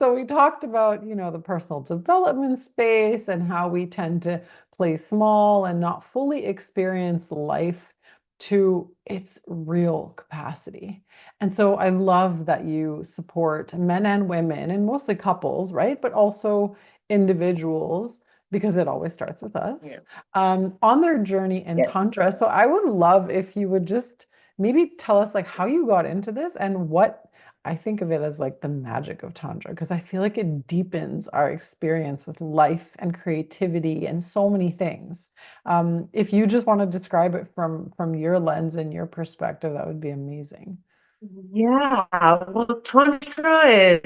So we talked about, the personal development space and how we tend to play small and not fully experience life to its real capacity. And so I love that you support men and women and mostly couples, right? But also individuals, because it always starts with us, Yeah. on their journey in Yes. Tantra. So I would love if you would just maybe tell us like how you got into this and what I think of it as like the magic of Tantra because I feel like it deepens our experience with life and creativity and so many things. If you just want to describe it from your lens and your perspective, that would be amazing. Yeah. Well, Tantra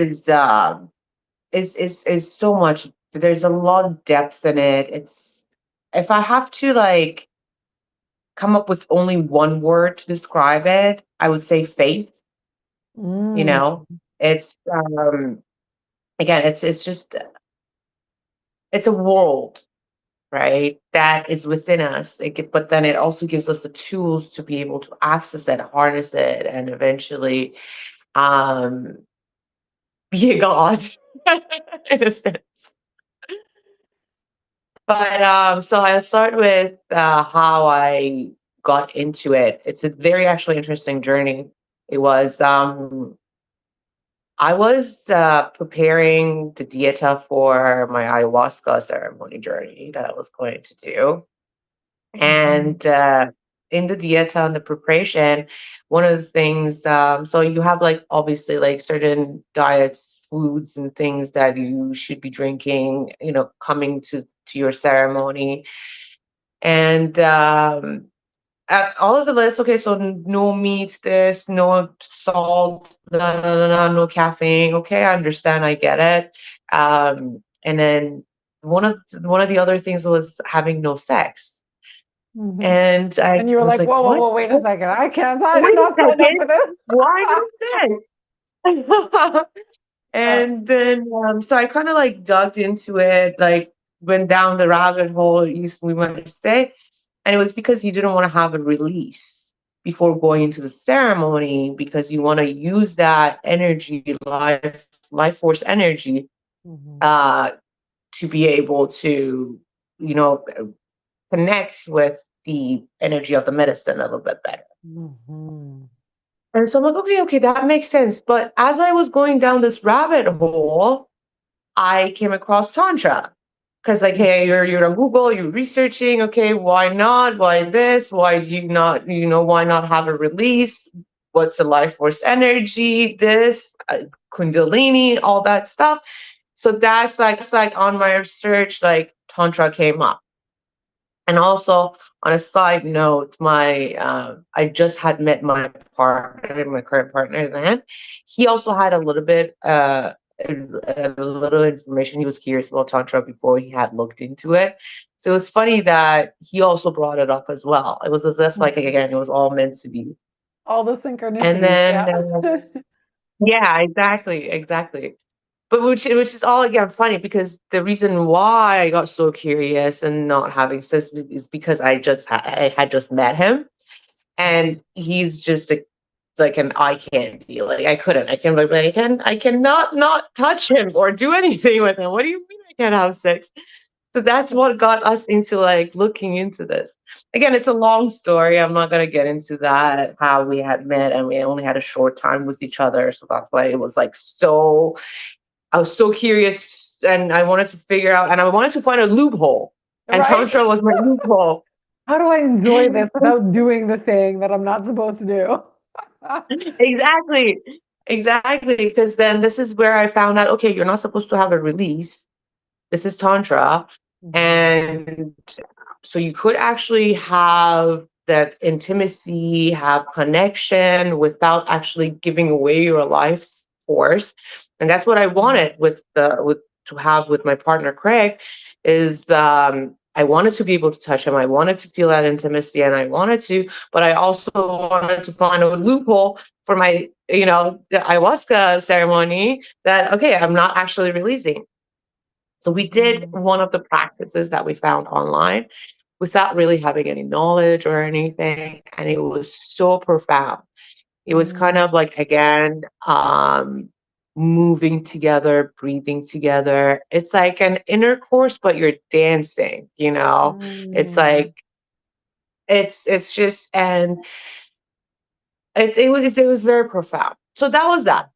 is so much. There's a lot of depth in it. It's if I have to like come up with only one word to describe it, I would say faith. You Mm, know, it's again, it's just it's a world, right? That is within us. But then it also gives us the tools to be able to access it, harness it, and eventually um, be a god in a sense. But so I'll start with how I got into it. It's a very actually interesting journey. It was I was preparing the dieta for my ayahuasca ceremony journey that I was going to do. mhm, And in the dieta and the preparation, one of the things, so you have like obviously like certain diets, foods, and things that you should be drinking, coming to your ceremony. And at all of the lists, okay, so no meat, this, no salt, no, no, no, no, no caffeine. Okay, I understand, I get it. And then one of the other things was having no sex. mhm. And I And you were was like, like, whoa, whoa, "What? whoa, wait a What? second. I did Wait a not sign up second. for this. Why no sex?" And then, so I kind of like dug into it, like went down the rabbit hole, we might say. And it was because you didn't want to have a release before going into the ceremony because you want to use that energy, life force energy, Mhm, uh, to be able to, you know, connect with the energy of the medicine a little bit better. mhm, And so I'm like, okay, okay, that makes sense. But as I was going down this rabbit hole, I came across Tantra. Because like, hey, you're on Google, you're researching, okay, why not? Why this? Why do you not, why not have a release? What's the life force energy? This, Kundalini, all that stuff. So that's like on my research, like Tantra came up. And also, on a side note, my I just had met my partner, my current partner. Then he also had a little information. He was curious about tantra before he had looked into it. So it was funny that he also brought it up as well. It was as if, like, mhm. again, it was all meant to be. All the And synchronicities, then, yeah. yeah, exactly, exactly. But which is all again funny because the reason why I got so curious and not having sex is because I had just met him and he's just like an eye candy. Like I cannot not touch him or do anything with him. What do you mean I can't have sex? So that's what got us into like looking into this. Again, it's a long story. I'm not gonna get into that, how we had met and we only had a short time with each other. So that's why it was like so I was so curious and I wanted to figure out and I wanted to find a loophole. And Right? Tantra was my loophole. How do I enjoy this without doing the thing that I'm not supposed to do? Exactly. Exactly. Because then this is where I found out, okay, you're not supposed to have a release. This is Tantra. Mhm, And so you could actually have that intimacy, have connection without actually giving away your life force. And that's what I mhm, wanted with to have with my partner Craig is I wanted to be able to touch him. I wanted to feel that intimacy and I wanted to, but I also wanted to find a loophole for my, the ayahuasca ceremony that okay, I'm not actually releasing. So we did mhm, one of the practices that we found online without really having any knowledge or anything. And it was so profound. It was kind of mhm, like, again, moving together, breathing together. It's like an intercourse, but you're dancing, you know? It's Mm. like it's just and it was very profound. So that was that.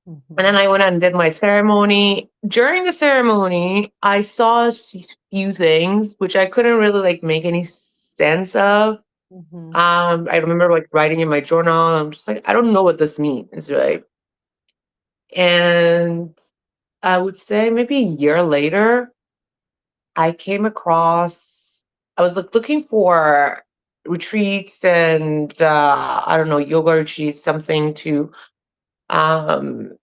And then Mhm. I went and did my ceremony. During the ceremony, I saw few things which I couldn't really like make any sense of. Mhm. I remember like writing in my journal. I'm just like, I don't know what this means, right? And I would say maybe a year later, I came across. I was like looking for retreats and I don't know, yoga retreats, something to um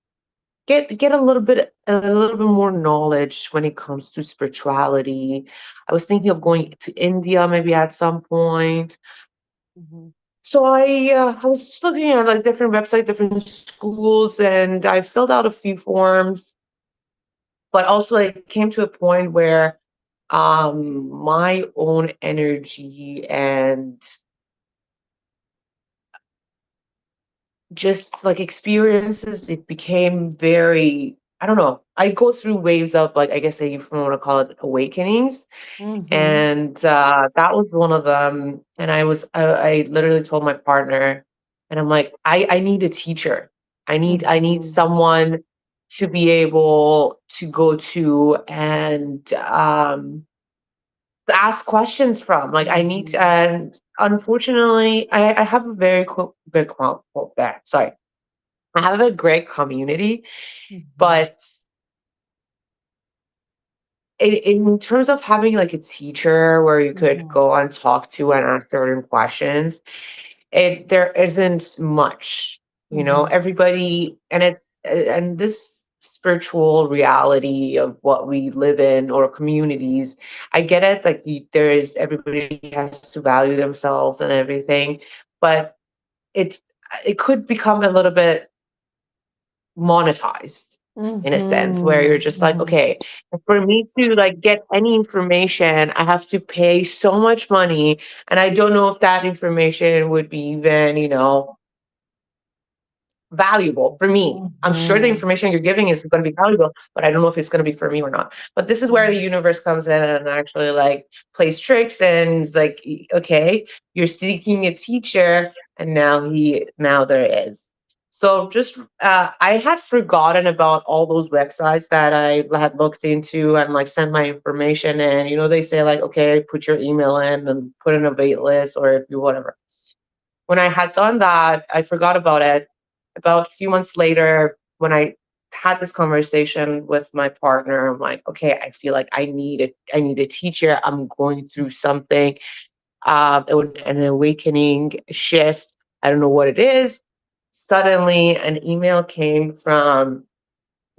get a little bit more knowledge when it comes to spirituality. I was thinking of Mhm. going to India maybe at some point. Mhm. So I was just looking at like different websites, different schools, and I filled out a few forms, but also it came to a point where my own energy and just like experiences, it became very, I don't know. I go through waves of like, I guess if you want to call it awakenings. Mhm. And that was one of them. And I literally told my partner, and I'm like, I need a teacher. I need Mhm. someone to be able to go to and to ask questions from. Like I need, Mhm. and unfortunately, I have a very good sorry, I have a great community, Mhm. but in terms of having like a teacher where you could Mhm. go and talk to and ask certain questions, there isn't much, Mhm. everybody, and and this spiritual reality of what we live in or communities, I get it, like there is, everybody has to value themselves and everything, but it's it could become a little bit monetized in a sense where you're Mhm. just like, Mhm. okay, for me to like get any information, I have to pay so much money, and I don't know if that information would be even, valuable for me. I'm sure the Mhm. information you're giving is going to be valuable, but I don't know if it's going to be for me or not. But this is where the universe comes in and actually like plays tricks and is like, okay, you're seeking a teacher, and now there is. So just I had forgotten about all those websites that I had looked into and like sent my information in. They say like, okay, put your email in and put in a wait list or if you whatever. When I had done that, I forgot about it. About a few months later, when I had this conversation with my partner, I'm like, okay, I feel like I need a teacher. I'm going through something, an awakening shift. I don't know what it is. Suddenly, an email came from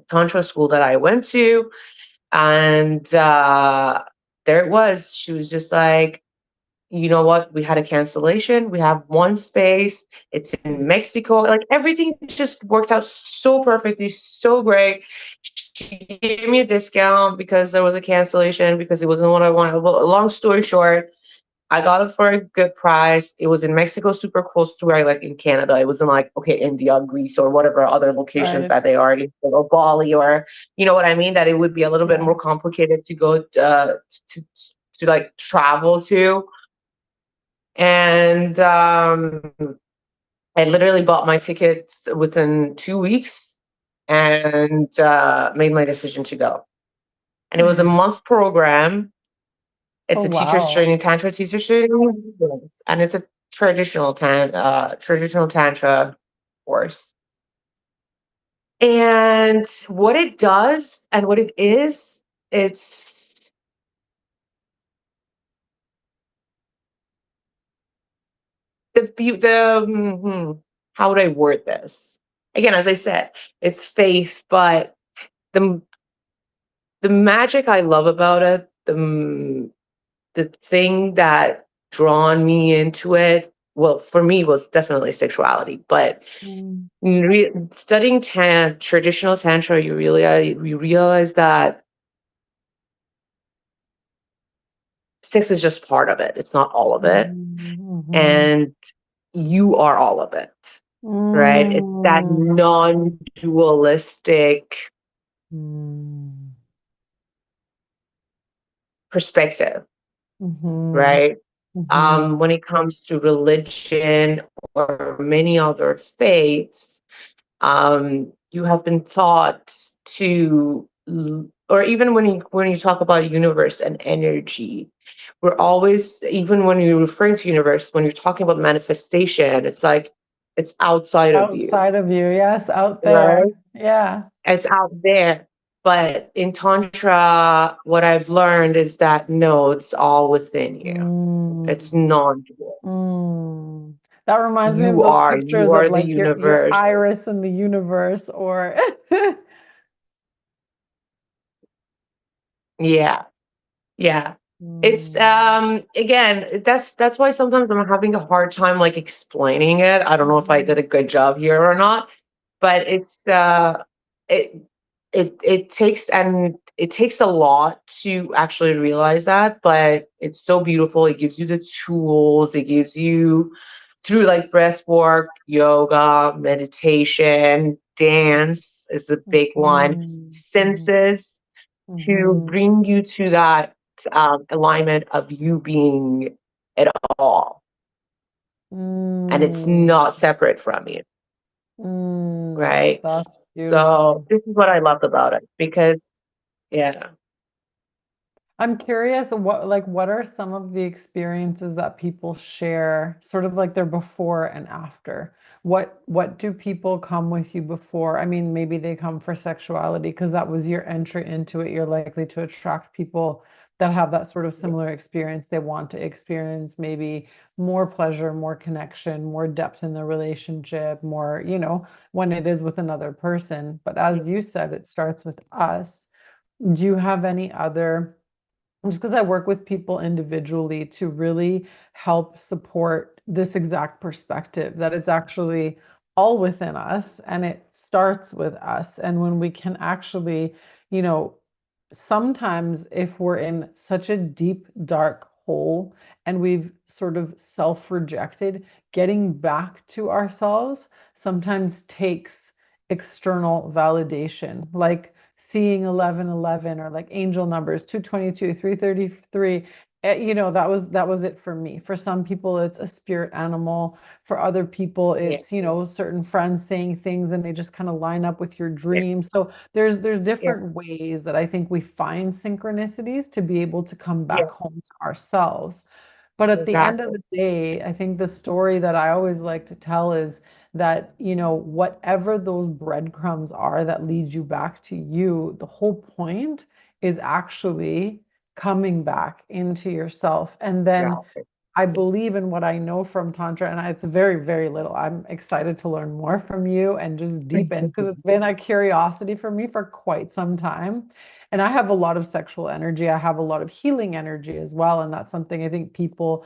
Tantra school that I went to, and there it was. She was just like, you know what? We had a cancellation. We have one space. It's in Mexico. Like everything just worked out so perfectly, so great. She gave me a discount because there was a cancellation because it wasn't what I wanted. Well, long story short, I got it for a good price. It was in Mexico, super close to where I like in Canada. It wasn't like, okay, India, Greece, or whatever other locations Right. that they already, or Bali, or you know what I mean? That it would be a little bit Yeah. more complicated to go to to like travel to. And I literally bought my tickets within 2 weeks and made my decision to go. And it was a Mhm. month program. Oh, It's a teacher's wow. training, tantra teacher's training, and it's a traditional tantra course. And what it does and what it is, it's how would I word this? Again, as I said, it's faith, but the the magic I love about it, the thing that drawn me into it, well, for me was definitely sexuality, but Mm. studying traditional tantra, you realize that sex is just part of it. It's not all of it, Mhm. Mhm. and you are all of it. right? It's that Mm. non-dualistic Mm. perspective, Mhm. right? Mhm. When it comes to religion or many other faiths, you have been taught to, or even when you talk about universe and energy, we're always, even when you're referring to universe, when you're talking about manifestation, it's like it's outside of you, Outside of you, yes, out there. right? Yeah. It's out there. But in Tantra, what I've learned is that no, it's all within you. It's Mm. non-dual. Mm. That reminds me of You those are, you pictures of are the like your universe. iris in the universe or Yeah. Yeah. It's Mm. again, that's why sometimes I'm having a hard time like explaining it. I don't know if I did Mhm. a good job here or not, but it it takes a lot to actually realize that, but it's so beautiful. It gives you the tools, it gives you through like breath work, yoga, meditation, dance is a big one, Mhm. Mhm. senses to Mhm. bring you to that alignment of you being it all, and it's Mm. not separate from you, Mm. right? That's So beautiful. this is what I loved about it because, yeah, I'm curious what are some of the experiences that people share, sort of like their before and after? What do people come with you before? I mean, maybe they come for sexuality because that was your entry into it. You're likely to attract people that have that sort of similar experience. They want to experience maybe more pleasure, more connection, more depth in the relationship, more, when it is with another person. But yeah, as you said, it starts with us. Do you have any other? Just because I work with people individually to really help support this exact perspective that it's actually all within us and it starts with us. And when we can actually, you know, sometimes if we're in such a deep, dark hole and we've sort of self-rejected, getting back to ourselves sometimes takes external validation, like seeing 1111 or like angel numbers 222, 333. That was it for me. For some people it's a spirit animal. For other people yeah, it's, certain friends saying things and they just kind of line up with your yeah, dreams. So there's yeah, different ways that I think we find synchronicities to be able to come yeah, back home to ourselves. But at the end of exactly. the day, I think the story that I always like to tell is that, whatever those breadcrumbs are that lead you back to you, the whole point is actually coming back into yourself. And then Exactly. I believe in what I know from Tantra, and it's very, very little. I'm excited to learn more from you and just deepen because it's been a curiosity for me for quite some time. And I have a lot of sexual energy. I have a lot of healing energy as well. And that's something I think people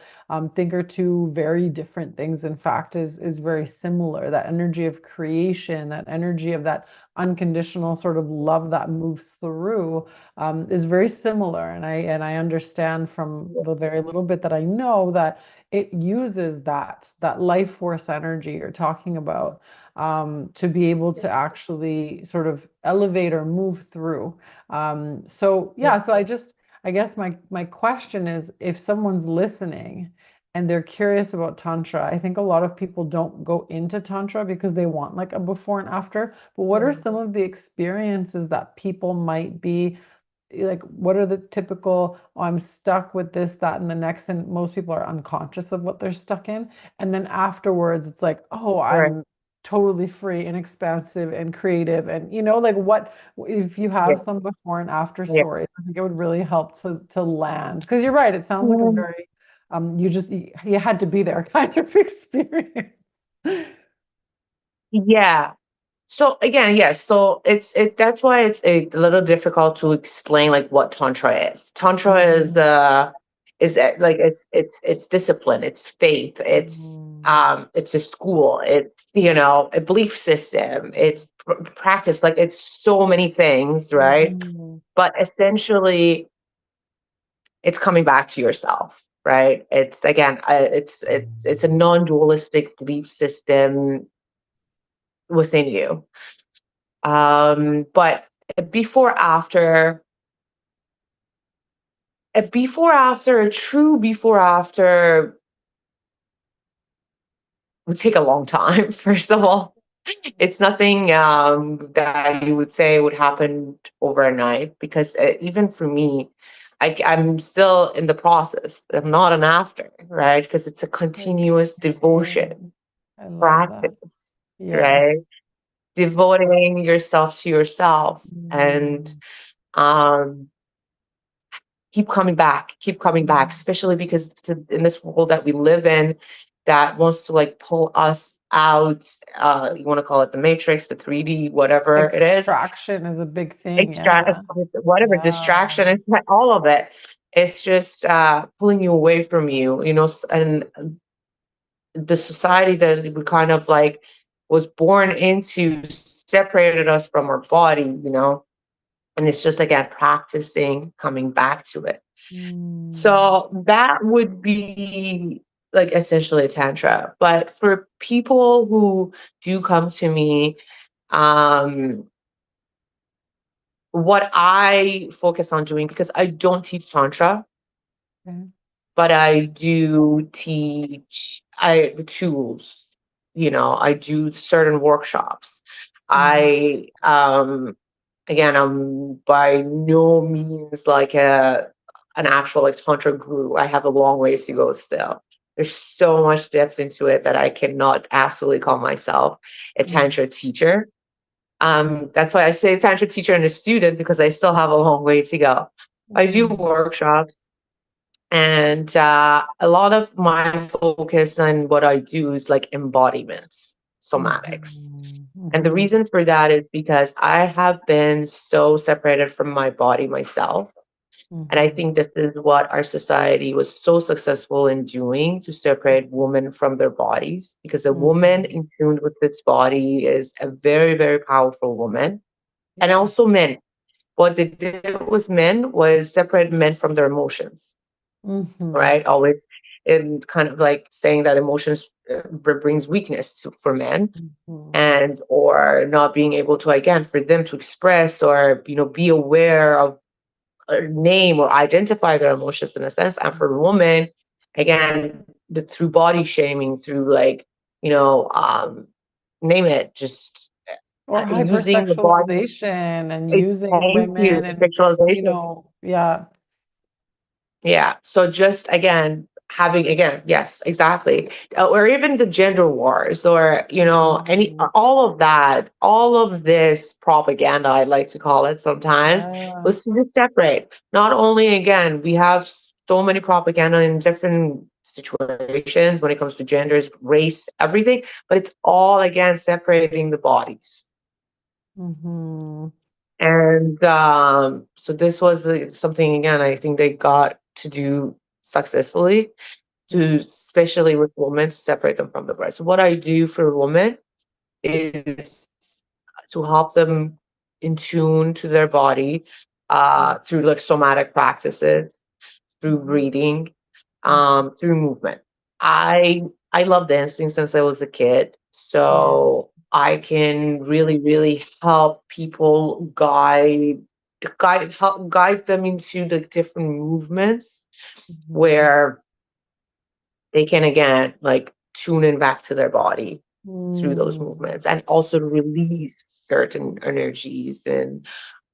think are two very different things. In fact, is very similar. That energy of creation, that energy of that unconditional sort of love that moves through is very similar. And I understand from Yeah, the very little bit that I know that it uses that life force energy you're talking about to be able yeah, to actually sort of elevate or move through. So yeah, yeah, so I guess my question is if someone's listening and they're curious about Tantra, I think a lot of people don't go into Tantra because they want like a before and after. But what are mm, some of the experiences that people might be like? What are the typical, oh, I'm stuck with this, that, and the next, and most people are unconscious of what they're stuck in. And then afterwards, it's like, oh, right. I'm totally free and expansive and creative. And like what if you Yeah, have some before and after yeah. stories? I think it would really help to land because you're right. It sounds like a Mm, very you had to be there kind of experience. yeah. So again, yes. So that's why it's a little difficult to explain like what tantra is. Tantra Mm, like it's discipline, it's faith, mm, it's a school, it's a belief system, it's practice, like it's so many things, right? mhm, But essentially it's coming back to yourself, right? It's again, it's a non-dualistic belief system within you. But before after a true before after would take a long time. First of all, it's nothing that you would say would happen overnight, because even for me, I'm still in the process. I'm not an after, right? Because it's a continuous Okay. devotion I love that. practice, Yes. right? Devoting yourself to yourself, and Mm, um, keep coming back, mm. especially because in this world that we live in, that wants to like pull us out. You want to call it the matrix, the 3D, whatever it is, Extraction is a big thing. extract, Yeah. whatever Yeah. distraction, it's like all of it. It's just pulling you away from you, and the society that we kind of like was born into separated us from our body, and it's just again practicing coming back to it. Mm, So that would be like essentially a tantra. But for people who do come to me, um, what I focus on doing, because I don't teach tantra, okay. but I do teach the tools. I do certain workshops. Mhm. I again, I'm by no means like an actual like tantra guru. I have a long ways to go still. There's so much depth into it that I cannot absolutely call myself a Mm, tantra teacher. That's why I say tantra teacher and a student, because I still have a long way to go. I do mm, workshops, and a lot of my focus and what I do is like embodiments, somatics. mhm, And the mhm, reason for that is because I have been so separated from my body myself. And I mhm. think this is what our society was so successful in doing, to separate women from their bodies, because a woman Mhm. in tune with its body is a very, very powerful woman. And Yeah. also men. What they did with men was separate men from their emotions, Mhm, right? Always in kind of like saying that emotions brings weakness for men, mhm. and or not being able to, again, for them to express or be aware of name or identify their emotions in a sense. And for women, again, through body shaming, through like, name it, just Or using the body. hypersexualization and using Thank you. women and, Sexualization. yeah. Yeah. So just again, having again, yes, exactly. Or even the gender wars, or Mhm. all of that, all of this propaganda, I like to call it sometimes, Yeah. was to just separate. Not only, again, we have so many propaganda in different situations when it comes to genders, race, everything, but it's all again separating the bodies. Mhm, And so this was something, again, I think they got to do successfully, to mhm, especially with women, to separate them from the bride. So what I do for women is to help them in tune to their body mhm, through like somatic practices, through mhm, breathing, mhm. through movement. I I love dancing since I was a kid, Yeah. so I can really, really help people guide them into the different movements Mhm. where they can again like tune in back to their body through those Mm, movements, and also release certain energies, and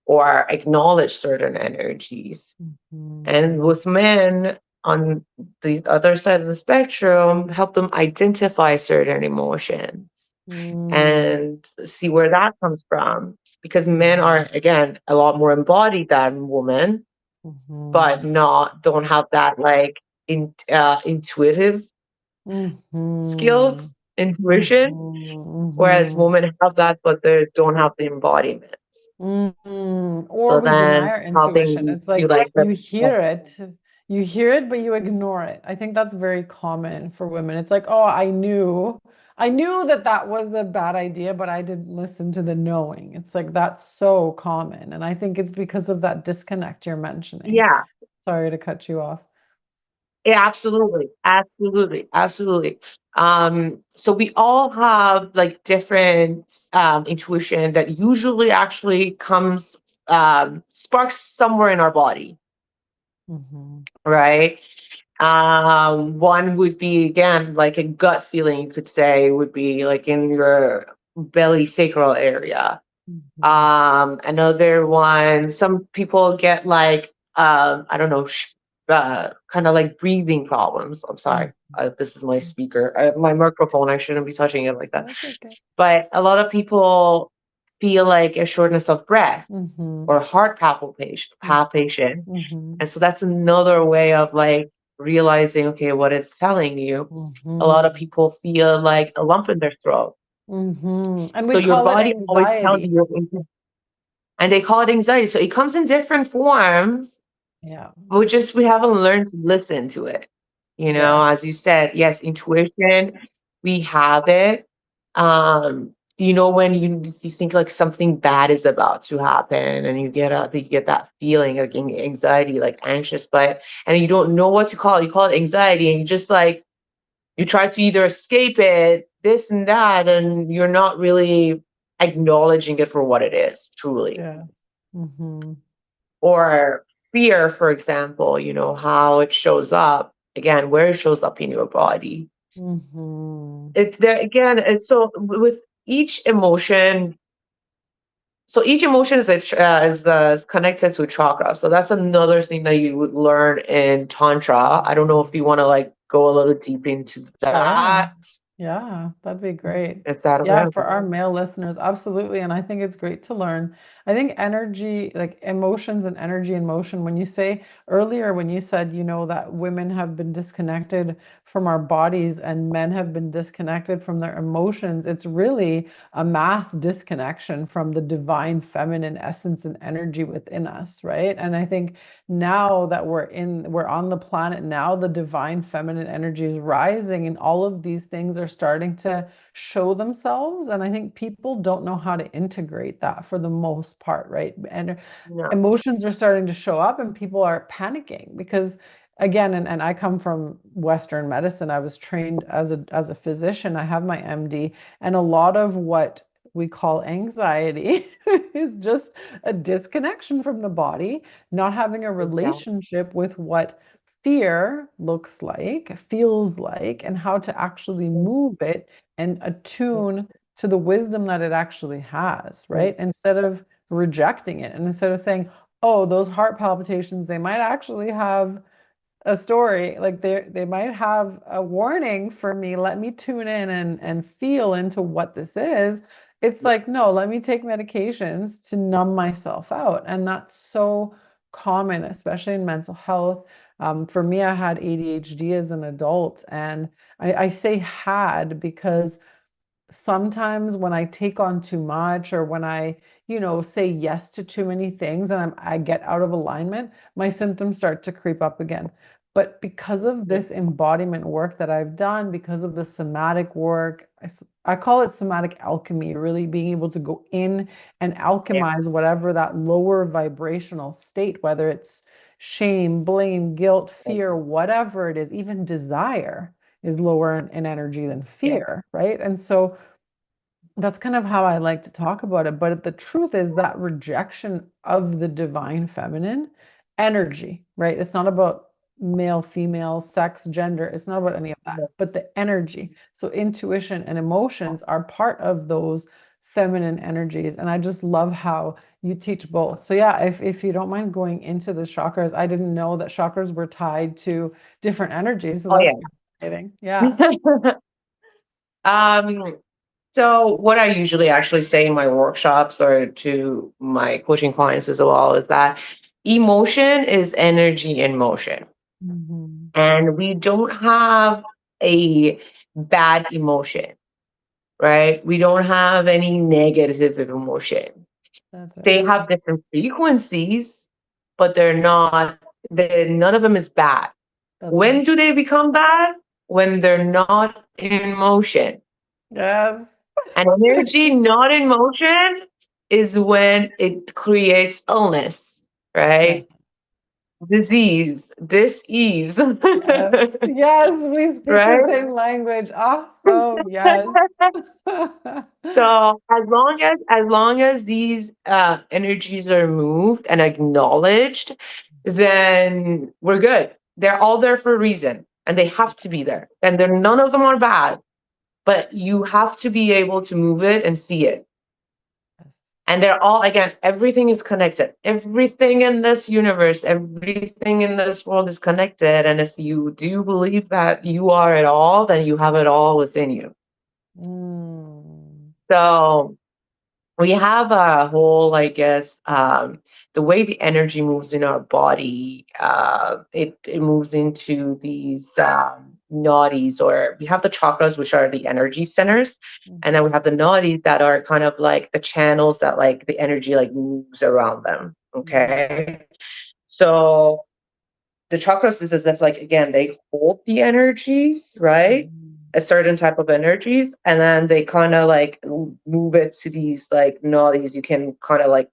or acknowledge certain energies. And mhm, with men, on the other side of the spectrum, help them identify certain emotions mm, and see where that comes from. Because men mhm, are, again, a lot more embodied than women, but mhm, not don't have that like intuitive mhm, skills, intuition, whereas mhm, women have that, but they don't have the embodiment. Or So we deny then our helping intuition. It's these to like like you hear it, but you ignore it. I think that's very common for women. It's like, oh, I knew that that was a bad idea, but I didn't listen to the knowing. It's like that's so common. And I think it's because of that disconnect you're mentioning. yeah. Sorry to cut you off. Yeah, absolutely, absolutely, absolutely. So we all have like different intuition that usually actually comes sparks somewhere in our body, Mm-hmm. right? One would be again like a gut feeling, you could say, would be like in your belly sacral area. Mm-hmm. Another one, some people get like I don't know, kind of like breathing problems. I'm sorry. This is my speaker, my microphone. I shouldn't be touching it like that. That's okay. But a lot of people feel like a shortness of breath Mm-hmm. or heart palpitation. Mm-hmm. And so that's another way of like realizing, okay, what it's telling you. A lot of Mm-hmm. people feel like a lump in their throat. Mm-hmm. And So we your call it body always tells anxiety. you, and they call it anxiety. So it comes in different forms. Yeah. We haven't learned to listen to it. Yeah. As you said, yes, intuition, we have it. When you think like something bad is about to happen and you get that feeling like anxiety, like anxious, and you don't know what to call it. You call it anxiety and you just like you try to either escape it, this and that, and you're not really acknowledging it for what it is, truly. Yeah. Mm-hmm. Or fear, for example, how it shows up, again, where it shows up in your body. Mm-hmm. It's there again, and so with each emotion, so each emotion is connected to chakra. So that's another thing that you would learn in Tantra. I don't know if you want to like go a little deep into Sure. that. Yeah, that'd be great. Is that Yeah, available? for our male listeners, absolutely. And I think it's great to learn. I think energy, like emotions and energy and motion, when you say earlier, when you said, that women have been disconnected from our bodies and men have been disconnected from their emotions, it's really a mass disconnection from the divine feminine essence and energy within us, right? And I think now that we're on the planet now, the divine feminine energy is rising and all of these things are starting to show themselves. And I think people don't know how to integrate that for the most part, right? And No. emotions are starting to show up and people are panicking because again, and I come from Western medicine. I was trained as a physician. I have my MD, and a lot of what we call anxiety is just a disconnection from the body, not having a Exactly. relationship with what fear looks like, feels like, and how to actually move it and attune to the wisdom that it actually has, right? Instead of rejecting it and instead of saying, oh, those heart palpitations, they might actually have a story, like they might have a warning for me. Let me tune in and feel into what this is. It's like, no, let me take medications to numb myself out. And that's so common, especially in mental health. For me, I had ADHD as an adult, and I say had because sometimes when I take on too much or when I, say yes to too many things and I get out of alignment, my symptoms start to creep up again. But because of this embodiment work that I've done, because of the somatic work, I call it somatic alchemy, really being able to go in and Yeah. alchemize whatever that lower vibrational state, whether it's shame, blame, guilt, fear, whatever it is, even desire is lower in energy than Yeah. fear, right? And so that's kind of how I like to talk about it. But the truth is that rejection of the divine feminine energy, right? It's not about male, female, sex, gender. It's not about any of that, but the energy. So intuition and emotions are part of those feminine energies. And I just love how you teach both. So yeah, if you don't mind going into the chakras, I didn't know that chakras were tied to different energies. So Oh that's yeah. fascinating. Yeah. um So what I usually actually say in my workshops or to my coaching clients as well is that emotion is energy in motion. Mhm. And we don't have a bad emotion, right? We don't have any negative emotion. That's They right. have different frequencies, but none of them is bad. That's right. When do they become bad? When they're not in motion. Yes. And energy not in motion is when it creates illness, Yeah. right? disease, dis-ease. Yes, yes, we speak the Right? same language. Ah, so yes. So as long as these energies are moved and acknowledged, then we're good. They're all there for a reason, and they have to be there. And they're none of them are bad, but you have to be able to move it and see it. And they're all, again, everything is connected. Everything in this universe, everything in this world is connected. And if you do believe that you are it all, then you have it all within you. Mm. So we have a whole, I guess, the way the energy moves in our body, it moves into these nadis, or we have the chakras, which are the energy centers, and then we have the nadis that are kind of like the channels that like the energy like moves around them. Okay, so the chakras is as if like again they hold the energies, right? Mhm. A certain type of energies, and then they kind of like move it to these like nadis. You can kind of like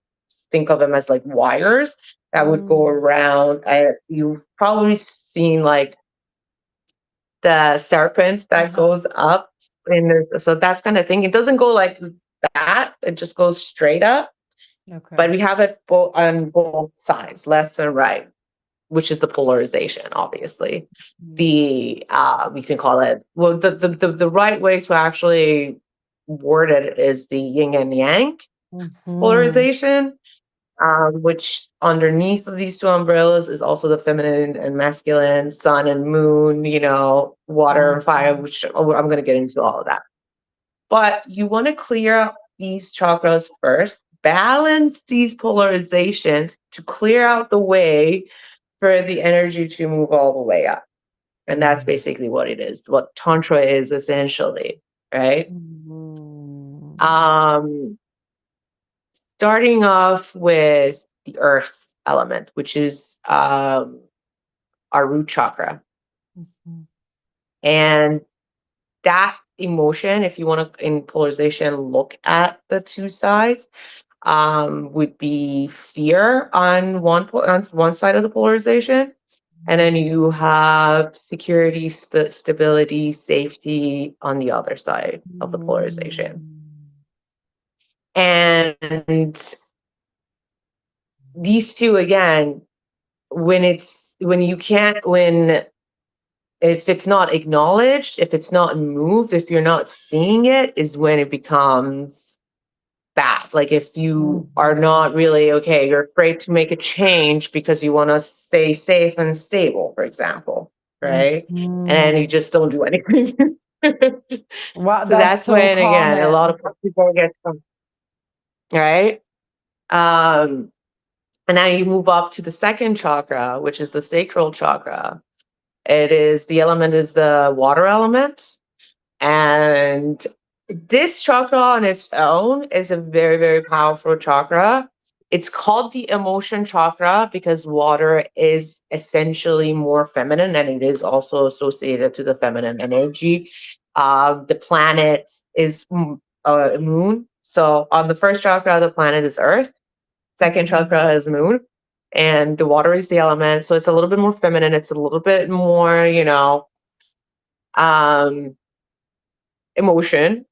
think of them as like wires that would go Mm. around. You've probably seen like the serpent that Uh-huh. goes up in this, so that's kind of thing. It doesn't go like that, it just goes straight up, Okay. but we have it both on both sides, left and right, which is the polarization, obviously. Mm. The we can call it, well, the right way to actually word it is the yin and yang Mhm. polarization, which underneath of these two umbrellas is also the feminine and masculine, sun and moon, water and fire, Mhm. which I'm going to get into all of that. But you want to clear out these chakras first, balance these polarizations to clear out the way for the energy to move all the way up. And that's Mhm. basically what it is, what Tantra is essentially, right? Mhm. Um, Starting off with the earth element, which is our root chakra. Mhm. And that emotion, if you want to, in polarization, look at the two sides, would be fear on on one side of the polarization, and then you have security, stability, safety on the other side of the polarization. Mhm. And these two, again, when you can't, when if it's not acknowledged, if it's not moved, if you're not seeing it, is when it becomes bad. Like if you are Mhm. not really okay, you're afraid to make a change because you want to stay safe and stable, for example, right? And you Mhm. just don't do anything. Wow, So that's that's so when, again, a lot common. of people get some, right? Um, and now you move up to the second chakra, which is the sacral chakra. It is, the element is the water element. And this chakra on its own is a very, very powerful chakra. It's called the emotion chakra because water is essentially more feminine, and it is also associated to the feminine energy. The planet is moon. So on the first chakra, the planet is earth. Second Mhm. chakra is moon. And the water is the element. So it's a little bit more feminine. It's a little bit more, um, emotion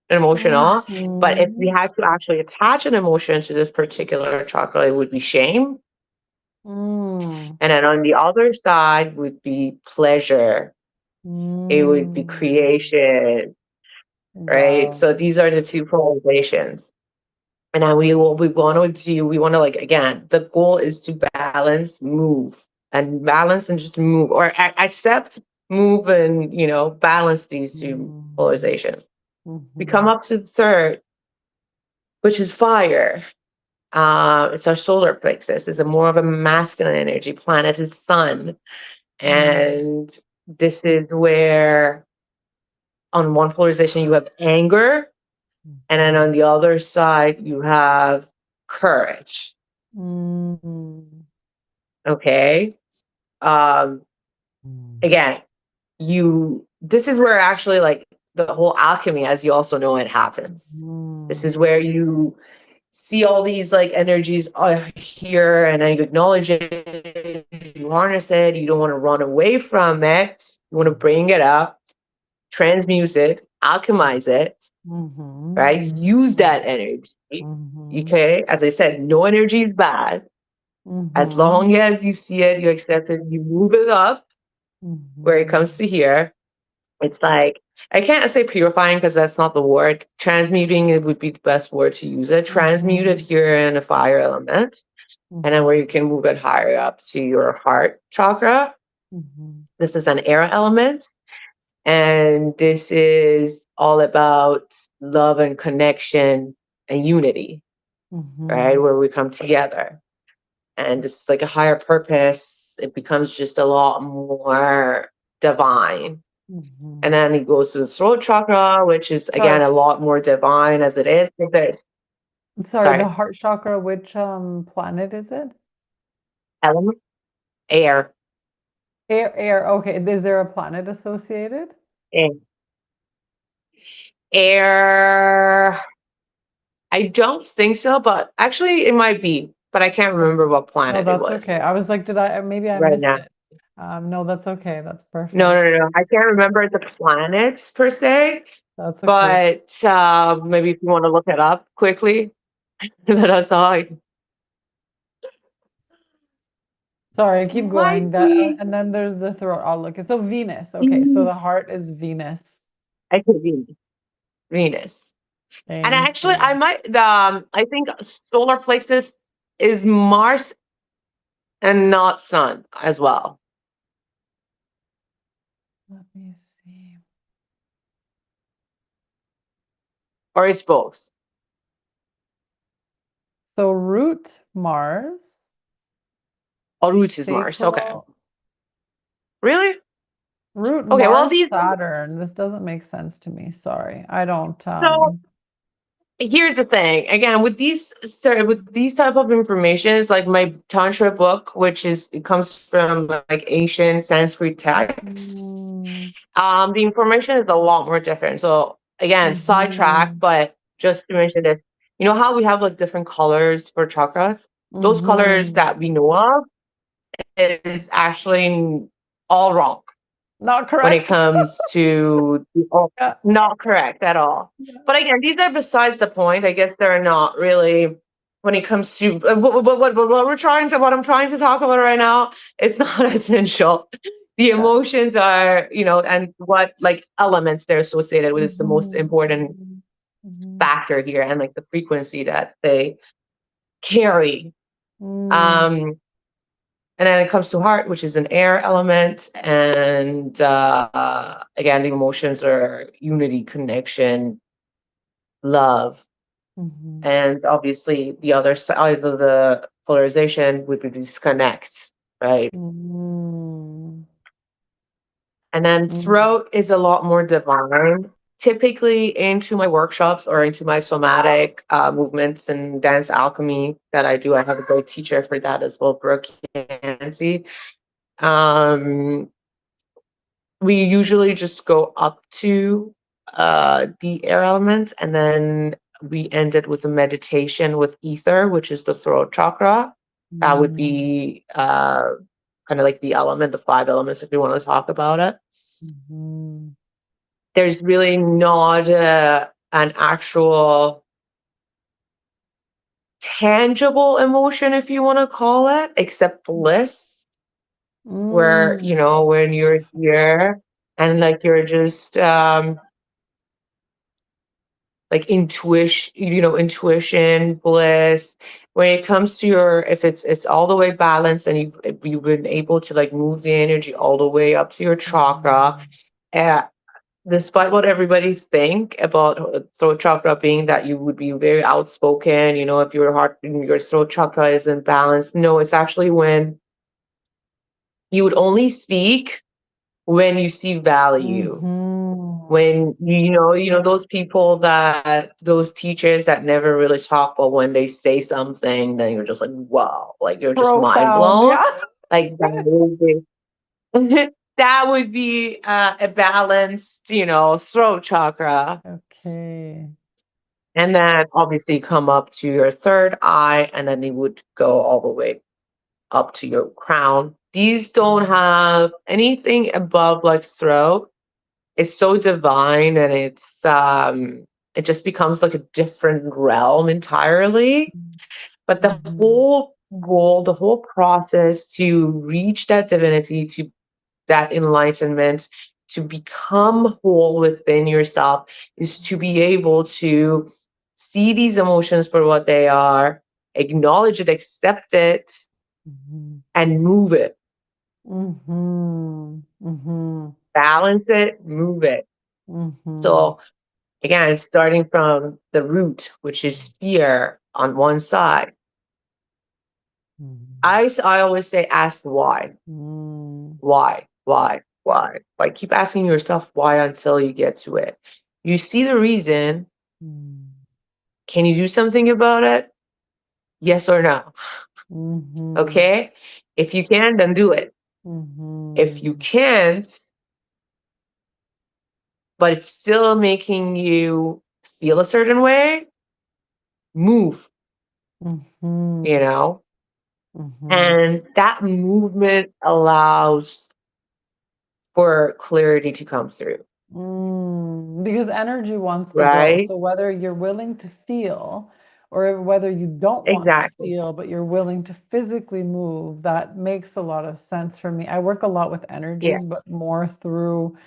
emotional. But if we Mhm. had to actually attach an emotion to this particular chakra, it would be shame. Mm. And then on the other side would be pleasure. It would be Mm. creation, right? Wow. So these are the two polarizations. And then we want to like, again, the goal is to balance and just move, or accept, move, and, balance these two Mhm. polarizations. We come Mhm. up to the third, which is fire. It's our solar plexus. It's a more of a masculine energy. Planet is sun. Mm. And this is where on one polarization you have anger, and then on Mhm. the other side you have courage. Mhm. Okay. Um, Mm. Again, this is where actually like the whole alchemy, as you also know, it happens. This is Mm. where you see all these like energies are here, and then you acknowledge it, harness it. You don't want to run away from it. You want to bring it up, transmute it, alchemize it, Mm-hmm. right? Use that energy. Mm-hmm. Okay. As I said, no energy is bad. As Mm-hmm. long as you see it, you accept it, you move it up where it Mm-hmm. comes to here. It's like, I can't say purifying because that's not the word. Transmuting it would be the best word to use it. Transmute it Mm-hmm. here in a fire element. And then where you can move it higher up to your heart chakra. Mm-hmm. This is an air element. And this is all about love and connection and unity, Mm-hmm. right? Where we come together. And it's like a higher purpose. It becomes just a lot more divine. And Mm-hmm. then it goes to the throat chakra, which is again Sorry, a lot more divine as it is. If there's sorry, the sorry, heart chakra, which planet is it? element, air, Air. Okay. Is there a planet associated? air, air. I don't think so, but actually it might be, but I can't remember what No, planet it that's was okay. I was like, did I, maybe I right missed now. it. No, that's okay. That's No, perfect. no, no, no. I can't remember the planets per se, That's okay. but maybe if you want to look it up quickly, let us know. It Sorry, keep going. might That, be. and then there's the throat. I'll look. So Venus. Okay, so Mm, the heart is Venus. I could be Venus. And Thank actually, you. I think solar plexus is Mars and not Sun as well, Let me see. or it's both. So root Mars, Oh, roots is Mars. Okay, sacral, really? root Okay, well Mars, these. Saturn. This doesn't make sense to me. Sorry. I don't, So here's the thing. Again, with these with these type of information, it's like my Tantra book, which is it comes from like ancient Sanskrit texts. mm, The information is a lot more different. So again, sidetrack, mhm, but just to mention this, you know how we have like different colors for chakras? Those colors mhm. that we know of is actually all wrong Not when it correct. comes to Yeah. not correct at all. Yeah. But again, these are besides the point. I guess they're not really when it comes to what I'm trying to talk about right now. It's not essential. The Yeah. emotions are, and what like elements they're associated with is the most Mhm, important mhm, factor here, and like the frequency that they carry. mhm, Um, and then it comes to heart, which is an air element. And again, the emotions are unity, connection, love. mhm, And obviously, the other side of the polarization would be disconnect, right? mhm, And then mhm, throat is a lot more divine. Typically, into my workshops or into my somatic movements and dance alchemy that I do, I have a great teacher for that as well, Brooke Yancey. Um, we usually just go up to the air element, and then we end it with a meditation with ether, which is the throat chakra. That would mhm, be kind of like the element, the five elements, if you want to talk about it. mhm, There's really not an actual tangible emotion, if you want to call it, except bliss, where, mm, when you're here and like you're just like intuition, bliss. When it comes to your, if it's all the way balanced and you've been able to like move the energy all the way up to your chakra, mhm, uh, despite what everybody think about throat chakra being that you would be very outspoken, if your throat chakra is in balance. No, it's actually when you would only speak when you see value. mhm. When those people, that those teachers that never really talk, but when they say something, then you're just like, wow, like you're just mind Profound. blown. Yeah. Like that would be that would be a balanced, throat chakra. Okay. And then obviously come up to your third eye, and then it would go all the way up to your crown. These don't have anything above like throat. It's so divine, and it just becomes like a different realm entirely. But the Mhm. whole goal, the whole process to reach that divinity, to that enlightenment, to become whole within yourself, is to be able to see these emotions for what they are, acknowledge it, accept it, Mhm. and move it, Mhm. Mhm. balance it, move it. Mhm. So again, starting from the root, which is fear on one side. Mhm. I always say, ask why. Mm. Why? Why? Why? Why? Keep asking yourself why until you get to it. You see the reason. Mm. Can you do something about it? Yes or no? Mhm. Okay? If you can, then do it. If you Mhm. can't, but it's still making you feel a certain way, move, you Mhm. know? Mhm. And that movement allows for clarity to come through, Because energy wants to go. right? So whether you're willing to feel or whether you don't want to Exactly. feel, but you're willing to physically move, that makes a lot of sense for me. I work a lot with Yeah. energies, but more through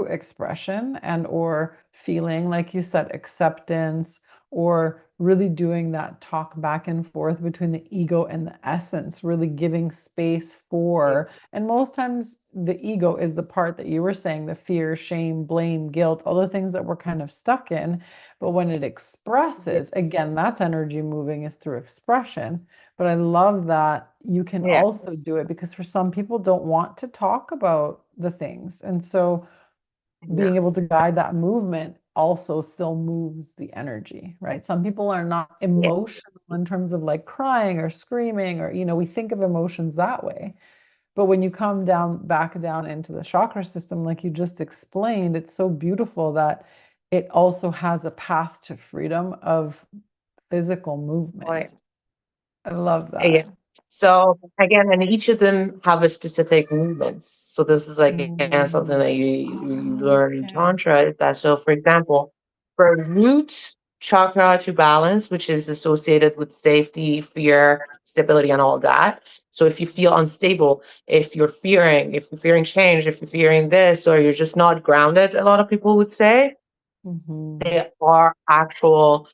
expression and or feeling, like you said, acceptance, or really doing that talk back and forth between the ego and the essence, really giving space Yeah. for, and most times the ego is the part that you were saying, the fear, shame, blame, guilt, all the things that we're kind of stuck in. But when it Yeah. expresses, again, that's energy moving is through expression. But I love that you can Yeah. also do it because for some people don't want to talk about the things. And so Yeah. being able to guide that movement also still moves the energy, right? Some people are not Yeah. emotional in terms of like crying or screaming, or, we think of emotions that way. But when you come down, back down into the chakra system, like you just explained, it's so beautiful that it also has a path to freedom of physical Oh, yeah. movement. I love Yeah. that. So again, and each of them have a specific movements. So this is like again something Mm. that you learn in Okay. Tantra is that, so for example, for root chakra to balance, which is associated with safety, fear, stability, and all that. So if you feel unstable, if you're fearing change, if you're fearing this, or you're just not grounded, a lot of people would say, Mm-hmm. they are actual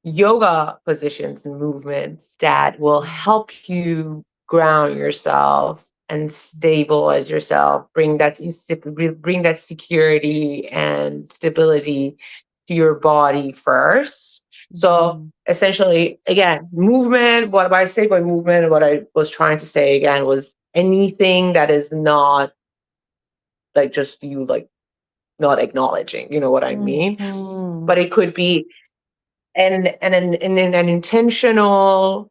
yoga positions and movements that will help you ground yourself and stabilize yourself, bring that security and stability to your body first. So Mm-hmm. essentially, again, movement, what I say by movement and what I was trying to say again was anything that is not like just you like not acknowledging, you know what I mean? Mm-hmm. But it could be an intentional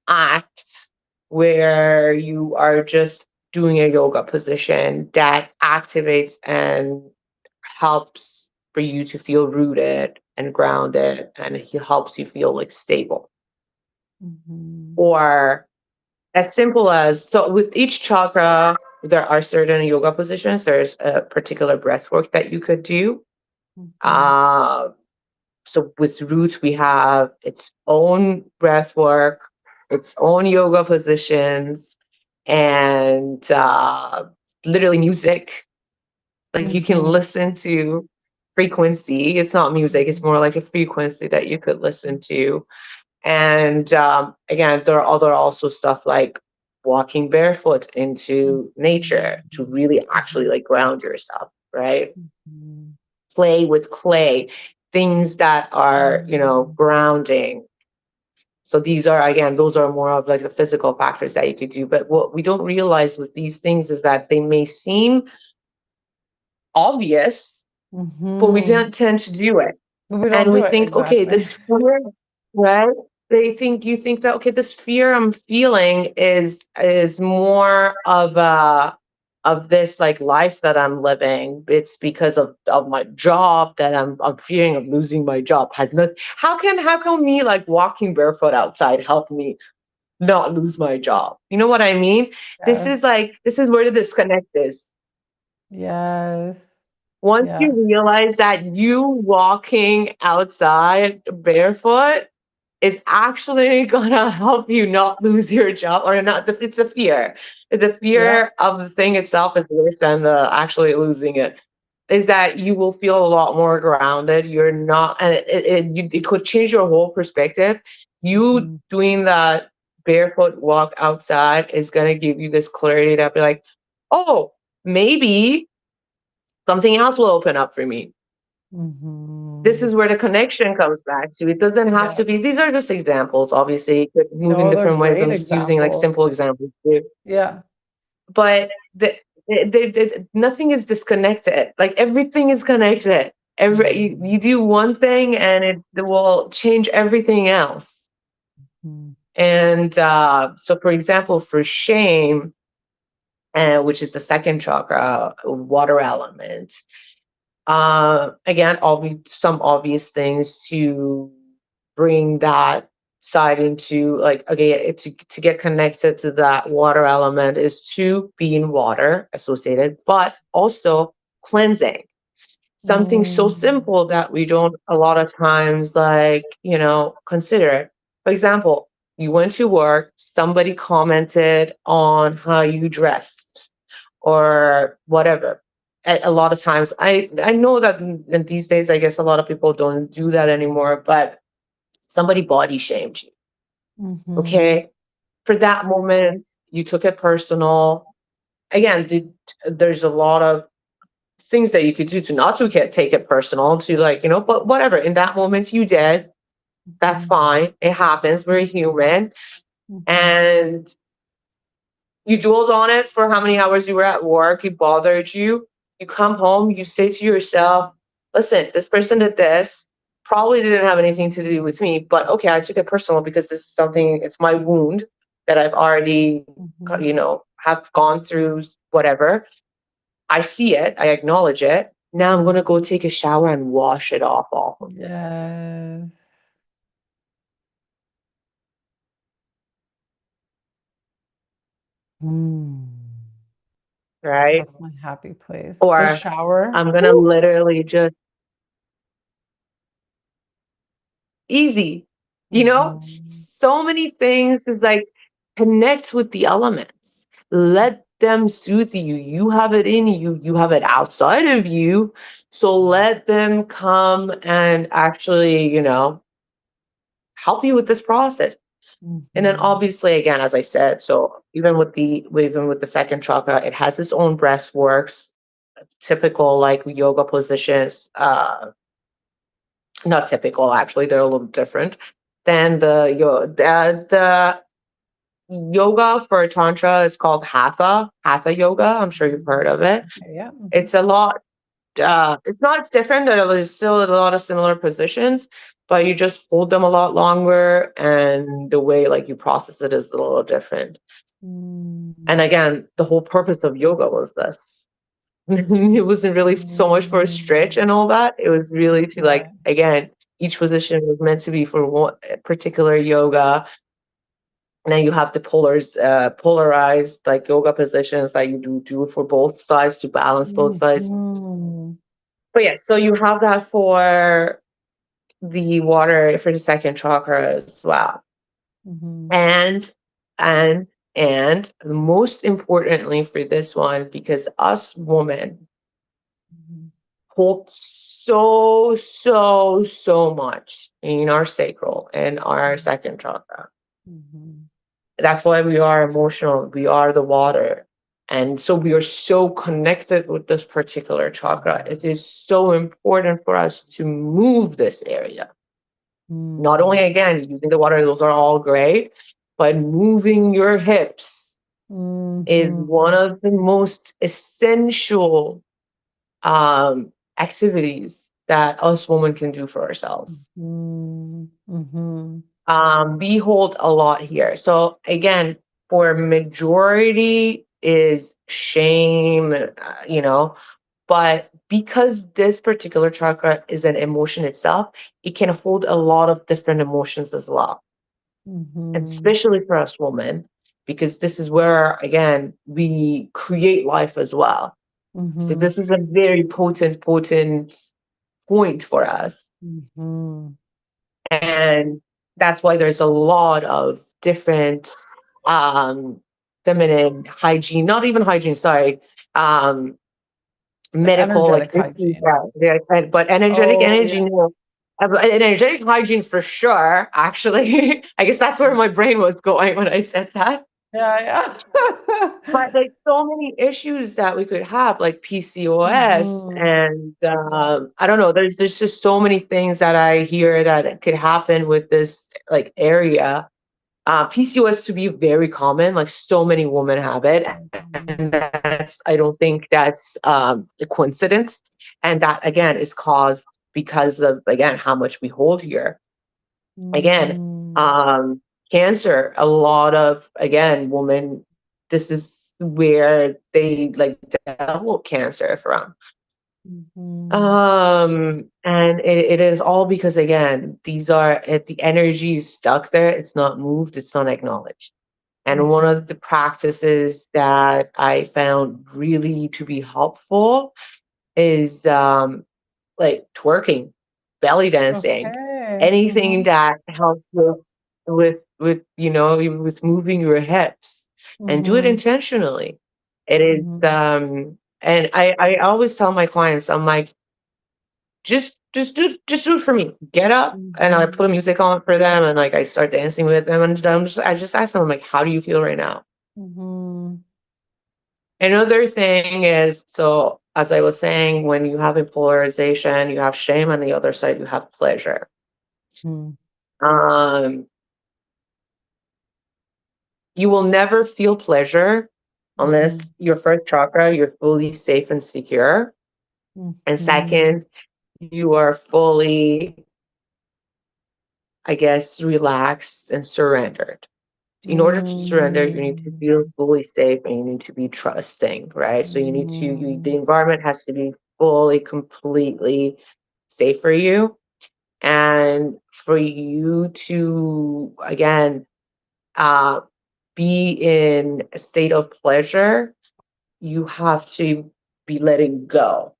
act where you are just doing a yoga position that activates and helps for you to feel rooted and grounded, and it helps you feel like stable. Mm-hmm. Or as simple as, so with each chakra there are certain yoga positions, there's a particular breath work that you could do. Mm-hmm. uh, So with Root, we have its own breath work, its own yoga positions, and literally music. Like you can Mm-hmm. listen to frequency. It's not music, it's Mm-hmm. more like a frequency that you could listen to. And again, there are other also stuff like walking barefoot into nature to really actually like ground yourself, right? Mm-hmm. Play with clay, things that are, Mm-hmm. grounding. So these are, again, those are more of like the physical factors that you could do. But what we don't realize with these things is that they may seem obvious, but we Mm-hmm. don't tend to do it. But we don't And we do it think, okay, exactly. this fear, right? You think that, okay, this fear I'm feeling is more of this like life that I'm living. It's because of my job that I'm fearing of losing my job. Has not, how can me like walking barefoot outside help me? not lose my job. You know what I mean? Yes. This is where the disconnect is. Yes. Once Yeah. you realize that you walking outside barefoot is actually gonna help you not lose your job or not, it's a fear. The Yeah. fear of the thing itself is worse than the actually losing it. Is that you will feel a lot more grounded. You're not, and it could change your whole perspective. You Mhm. doing that barefoot walk outside is gonna give you this clarity that be like, oh, maybe something else will open up for me. This Mhm. is where the connection comes back to. It doesn't have Yeah. to be, these are just examples. Obviously, it could move in No, they're different ways. great I'm just using like examples. simple examples too. Yeah. But nothing is disconnected. Like everything is connected. Mhm. You do one thing and it will change everything else. Mhm. And so, for example, for shame, which is the second chakra, water element, again, some obvious things to bring that side into, like, okay, to get connected to that water element is to be in water associated, but also cleansing. Something so Mm. simple that we don't a lot of times, like, consider it. For example, you went to work, somebody commented on how you dressed or whatever. A lot of times, I know that in these days, I guess a lot of people don't do that anymore, but somebody body shamed you. Mhm. Okay, for that moment, you took it personal. Again, there's a lot of things that you could do to not to take it personal, to, like, but whatever. In that moment, you did. That's Mhm. fine. It happens. We're human, Mhm. and you dwelled on it for how many hours you were at work, it bothered you. You come home, you say to yourself, listen, this person did this, probably didn't have anything to do with me, but okay, I took it personal because this is something, it's my wound that I've already, Mhm. have gone through, whatever. I see it, I acknowledge it. Now I'm going to go Mhm. take a shower and wash it off of me, Yes. Mm. right? That's my happy place. The Or shower. I'm going to Woo. literally just easy. Mhm. So many things is like, connect with the elements. Let them soothe you. You have it in you, you have it outside of you. So let them come and actually, help you with this process. And then Mhm. obviously, again, as I said, so even with the second chakra, it has its own breath works, typical like yoga positions, not typical, actually, they're a little different than the yoga for Tantra is called Hatha yoga. I'm sure you've heard Mhm. of it. Okay, yeah. Mhm. It's a lot, it's not different, there's still a lot of similar positions, but you just hold them a lot longer, and the way like you process it is a little different. And Mm. again, the whole purpose of yoga was this. It wasn't really so much for a stretch Mm. and all that. It was really to, like, Right. again, each position was meant to be for one particular yoga. And then you have the polarized like yoga positions that you do for both sides to balance both sides. Mhm. But yeah, so you have that for the water for the second chakra as well. Mhm. And and most importantly for this one, because us women Mhm. hold so much in our sacral and our second chakra. Mhm. That's why we are emotional. We are the water. And so we are so connected with this particular chakra. It is so important for us to move this area. Not only, Mhm. again, using the water, those are all great, but moving your hips is one Mhm. of the most essential activities that us women can do for ourselves. Mhm. Mhm. We hold a lot here. So again, for majority is shame, but because this particular chakra is an emotion itself, it can hold a lot of different emotions as well. and Mhm. especially for us women, because this is where, again, we create life as well. So Mhm. this is a very potent point for us. Mhm. And that's why there's a lot of different um, feminine hygiene, not even hygiene, sorry, um, Like medical like energetic issues hygiene. that but energetic Oh, yeah. energy, no. Energetic hygiene for sure, actually. I guess that's where my brain was going when I said that. Yeah, yeah. But like so many issues that we could have, like PCOS, Mhm. and Yeah. I don't know. There's just so many things that I hear that could happen with this like area. PCOS to be very common, like so many women have it, Mhm. and that's I don't think that's a coincidence, and that again is caused because of again how much we hold here. Again, Mhm. um, cancer, a lot of again women, this is where they like develop cancer from. Mhm. And it is all because again, these are the energy is stuck there, it's not moved, it's not acknowledged. And one Mhm. of the practices that I found really to be helpful is like twerking, belly dancing, Okay. anything Mhm. that helps with with moving your hips, and do it Mhm. intentionally. It is Mhm. and I always tell my clients, I'm like, just do it for me. Get up and I put a Mhm. music on for them and like I start dancing with them and I just ask them, I'm like, how do you feel right now? Mhm. Another thing is, so as I was saying, when you have a polarization, you have shame, on the other side, you have pleasure. Mhm. Um, you will never feel pleasure unless Mhm. your first chakra, you're fully safe and secure. And Mhm. second, you are fully, I guess, relaxed and surrendered. In order to surrender, you need to Mhm. feel fully safe and you need to be trusting, right? So the Mhm. environment has to be fully, completely safe for you. And for you to, again, uh, be in a state of pleasure, you have to be letting go.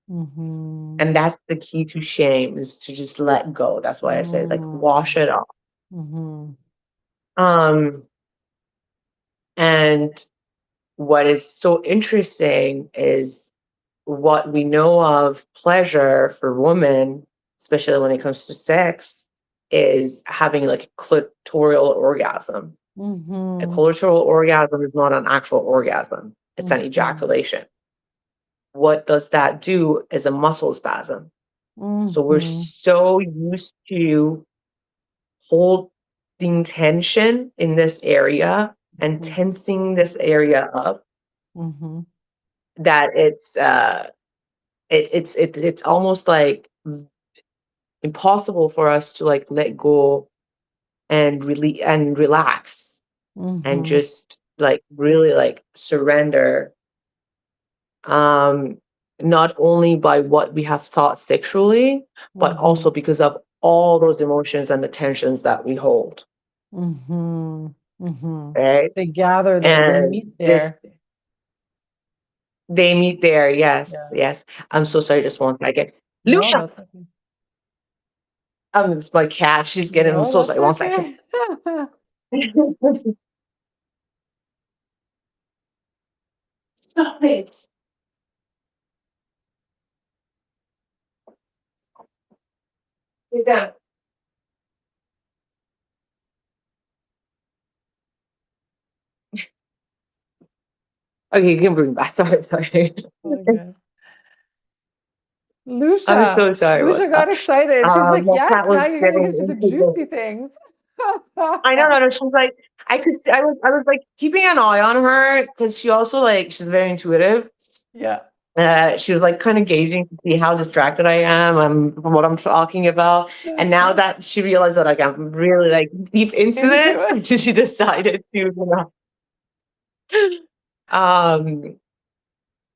And Mhm. that's the key to shame is to just let go. That's why I say like wash Mhm. it off. Mhm. Um, and what is so interesting is what we know of pleasure for women, especially when it comes to sex, is having like a clitoral orgasm. A Mhm. clitoral orgasm is not an actual orgasm, it's an Mhm. ejaculation. What does that do is a muscle spasm. So we're Mhm. so used to holding tension in this area and Mhm. tensing this area up Mhm. that it's almost like impossible for us to like let go and really and relax and Mhm. just like really like surrender, um not only by what we have thought sexually but also Mhm. because of all those emotions and the tensions that we hold, Mhm. Mhm. right? They gather there, they And meet this there. they meet there, yes, Yeah. yes. I'm Yeah. so sorry, just one second. No, Lucia, that's okay. it's my cat, she's getting, I'm No, so that's sorry, one second. okay. Stop it. Sit down. Okay, you can bring me back. Sorry, sorry. Okay. I'm Lucia. so sorry about Lucia that. got excited. She's like, My yes, cat now was you're gonna getting get to the into the. juicy things. I know, no, no. She's like, I could see, I was like keeping an eye on her because she also like, she's very intuitive. Yeah. She was like kind of gauging to see how distracted I am from what I'm talking about. And now that she realized that like I'm really like deep into Into this, it. she decided to, um,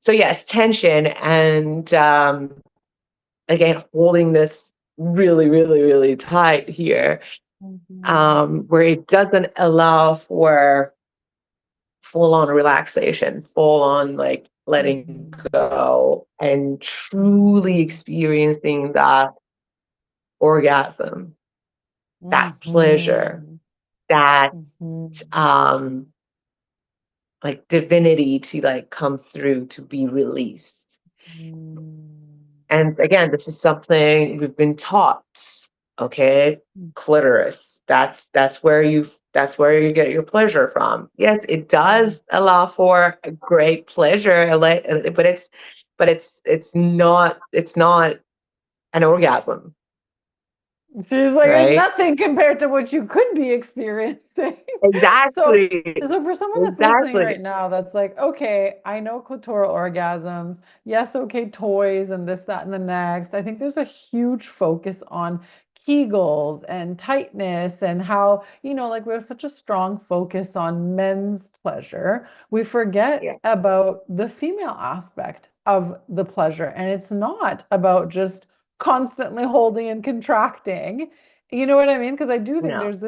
so yes, tension and again holding this really, really, really tight here. Mhm. where it doesn't allow for full on relaxation, full on like letting Mhm. go and truly Mhm. experiencing that orgasm, that pleasure, Mhm. that Mhm. um like divinity to like come through to be released. Mhm. And again, this is something we've been taught, okay? Clitoris. That's where you get your pleasure from. Yes, it Mhm. does allow for a great pleasure, but it's not an orgasm, She's like, it's right? nothing compared to what you could be experiencing. So, Exactly. so for someone that's listening Exactly. right now, that's like, okay, I know clitoral orgasms. Yes, okay, toys and this, that, and the next. I think there's a huge focus on Kegels and tightness and how, like we have such a strong focus on men's pleasure. We forget Yeah. about the female aspect of the pleasure. And it's not about just constantly holding and contracting. You know what I mean? Because I do think No. there's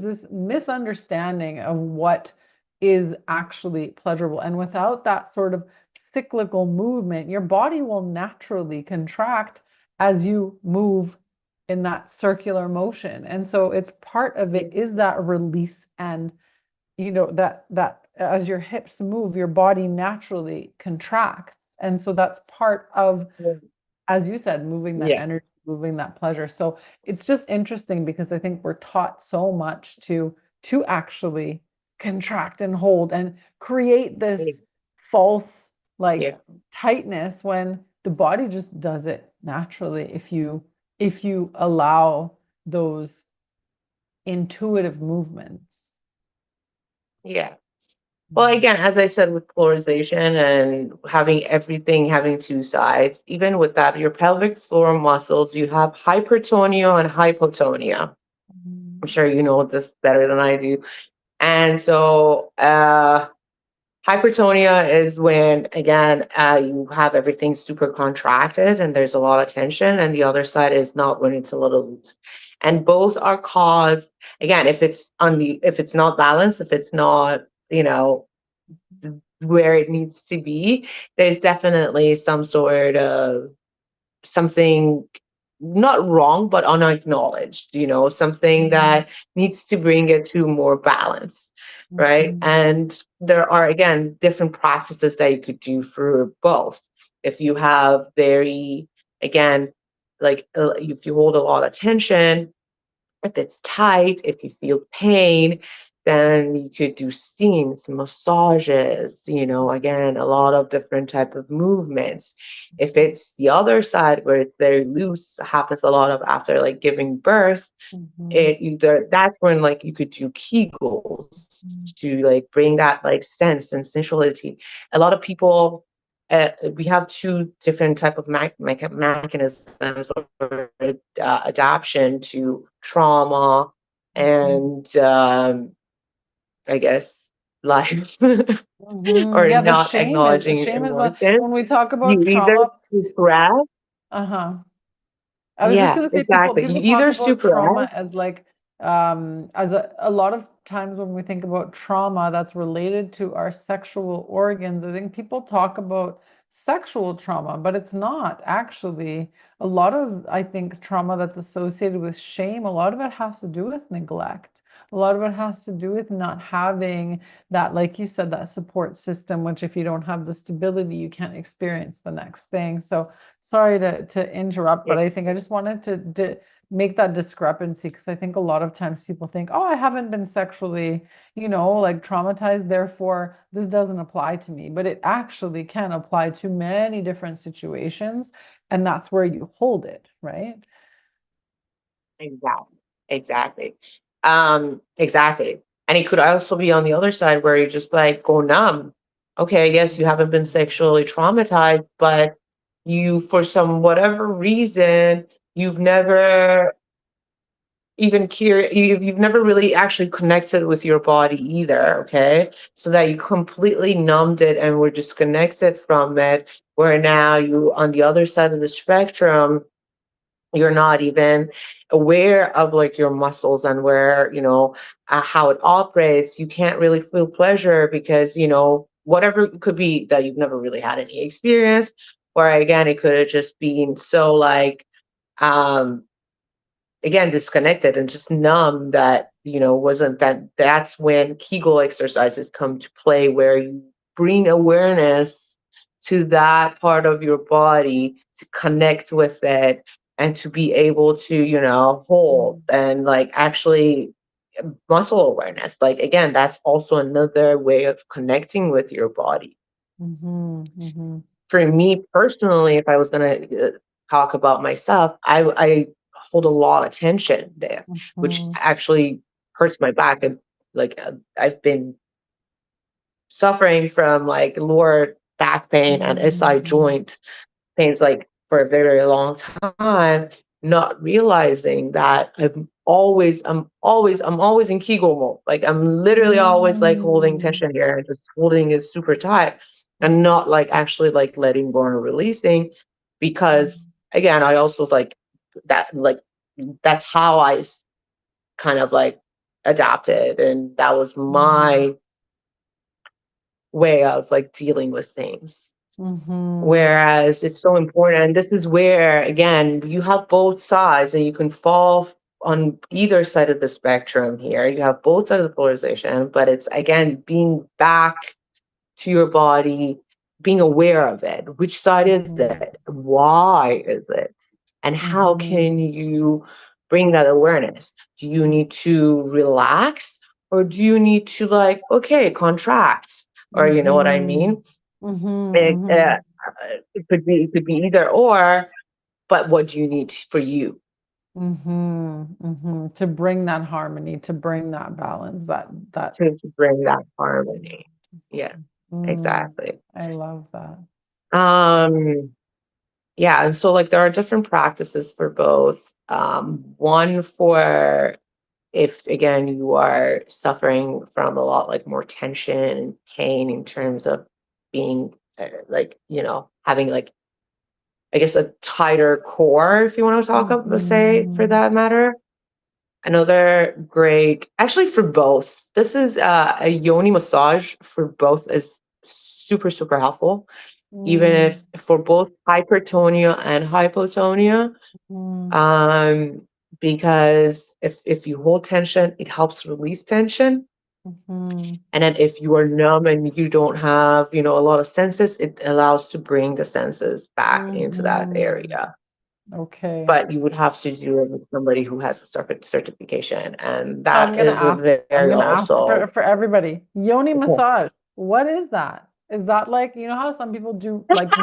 Yeah. this misunderstanding of what is actually pleasurable. And without that sort of cyclical movement, your body will naturally contract as you move in that circular motion. And so it's part of Yeah. it is that release and that as your hips move, your body naturally contracts. And so that's part of, as you said, moving that Yeah. energy, moving that pleasure. So it's just interesting because I think we're taught so much to actually contract and hold and create Yeah. this false Yeah. like tightness when the body just does it naturally if you allow those intuitive movements. Yeah. Well, Mhm. again, as I said, with polarization and having everything having two sides, even with that, your pelvic floor muscles, you have hypertonia and hypotonia. I'm sure you know this better than I do. And so, hypertonia is when, again, you have everything super contracted and there's a lot of tension, and the other side is not when it's a little loose. And both are caused, again, if it's not balanced, if it's not, you know, where it needs to be, there's definitely some sort of something not wrong, but unacknowledged, something Mhm. that needs to bring it to more balance, right? Mhm. And there are, again, different practices that you could do for both. If you have very, again, like if you hold a lot of tension, if it's tight, if you feel pain, then you could do steams, massages, again, a lot of different type of movements. If it's the other side where it's very loose, happens a lot of after like giving birth, Mhm. it either that's when like you could do Kegels to like bring that like sense and sensuality. A lot of people, we have two different type of mechanisms or adaptation to trauma Mhm. and I guess life Mhm. or Yeah, the not shame is acknowledging shame is what emotion. when we talk You about either trauma. suppress, Uh-huh. I was just yeah, going to say people exactly. You people talk either about suppress, trauma as like as a lot of times when we think about trauma that's related to our sexual organs. I think people talk about sexual trauma, but it's not actually. A lot of, I think, trauma that's associated with shame, a lot of it has to do with neglect. A lot of it has to do with not having that, like you said, that support system, which if you don't have the stability, you can't experience the next thing. So sorry to interrupt, but yeah, I think I just wanted to make that discrepancy because I think a lot of times people think, oh, I haven't been sexually, like traumatized, therefore this doesn't apply to me. But it actually can apply to many different situations, and that's where you hold it, right? exactly, exactly. Exactly. And it could also be on the other side where you just like go numb. Okay, yes, you haven't been sexually traumatized, but you, for some whatever reason, you've never you've never really actually connected with your body either, okay? So that you completely numbed it and were disconnected from it, where now you on the other side of the spectrum, You're not even aware of like your muscles and where, how it operates. You can't really feel pleasure because, whatever it could be that you've never really had any experience, or again, it could have just been so like, um, again, disconnected and just numb that, wasn't that's when Kegel exercises come to play, where you bring awareness to that part of your body to connect with it and to be able to, hold and like actually muscle awareness. Like, again, that's also another way of connecting with your body. Mm-hmm. Mm-hmm. For me personally, if I was going to talk about myself, I hold a lot of tension there, which Mm-hmm. actually hurts my back. And like I've been suffering from like lower back pain and SI Mm-hmm. joint pains like for a very, very long time, not realizing that I'm always in Kegel mode. Like I'm literally always like holding Mm-hmm. tension here and just holding it super tight and not like actually like letting go and releasing, because again, I also like that, like that's how kind of like adapted, and that was Mm-hmm. my way of like dealing with things. Mm-hmm. Whereas it's so important, and this is where, again, you have both sides, and you can fall on either side of the spectrum here. You have both sides of the polarization, but it's, again, being back to your body, being aware of it. Which side is it? Why is it? And how Mm-hmm. can you bring that awareness? Do you need to relax, or do you need to, like, okay, contract? Or you know what I Mm-hmm. mean? It, Mm-hmm. uh, it could be either or, but what do you need for you Mm-hmm. Mm-hmm. To bring that harmony, to bring that balance, that to bring that harmony? Yeah, mm, exactly. I love that. Um, yeah, and so like there are different practices for both. One for if again you are suffering from a lot like more tension and pain in terms of being like having like I guess a tighter core, if you want to talk about say for Mm-hmm. that matter. Another great, actually for both. This is a yoni massage for both is super, super helpful. Even Mm-hmm. if for both hypertonia and hypotonia, um, because if you hold tension, it helps release tension. Mm-hmm. And then if you are numb and you don't have, a lot of senses, it allows to bring the senses back into that Mm-hmm. area. Okay. But you would have to do it with somebody who has a certification, and So that is a I'm very gonna ask also for everybody. Yoni okay. massage. What is that? Is that like, you know how some people do like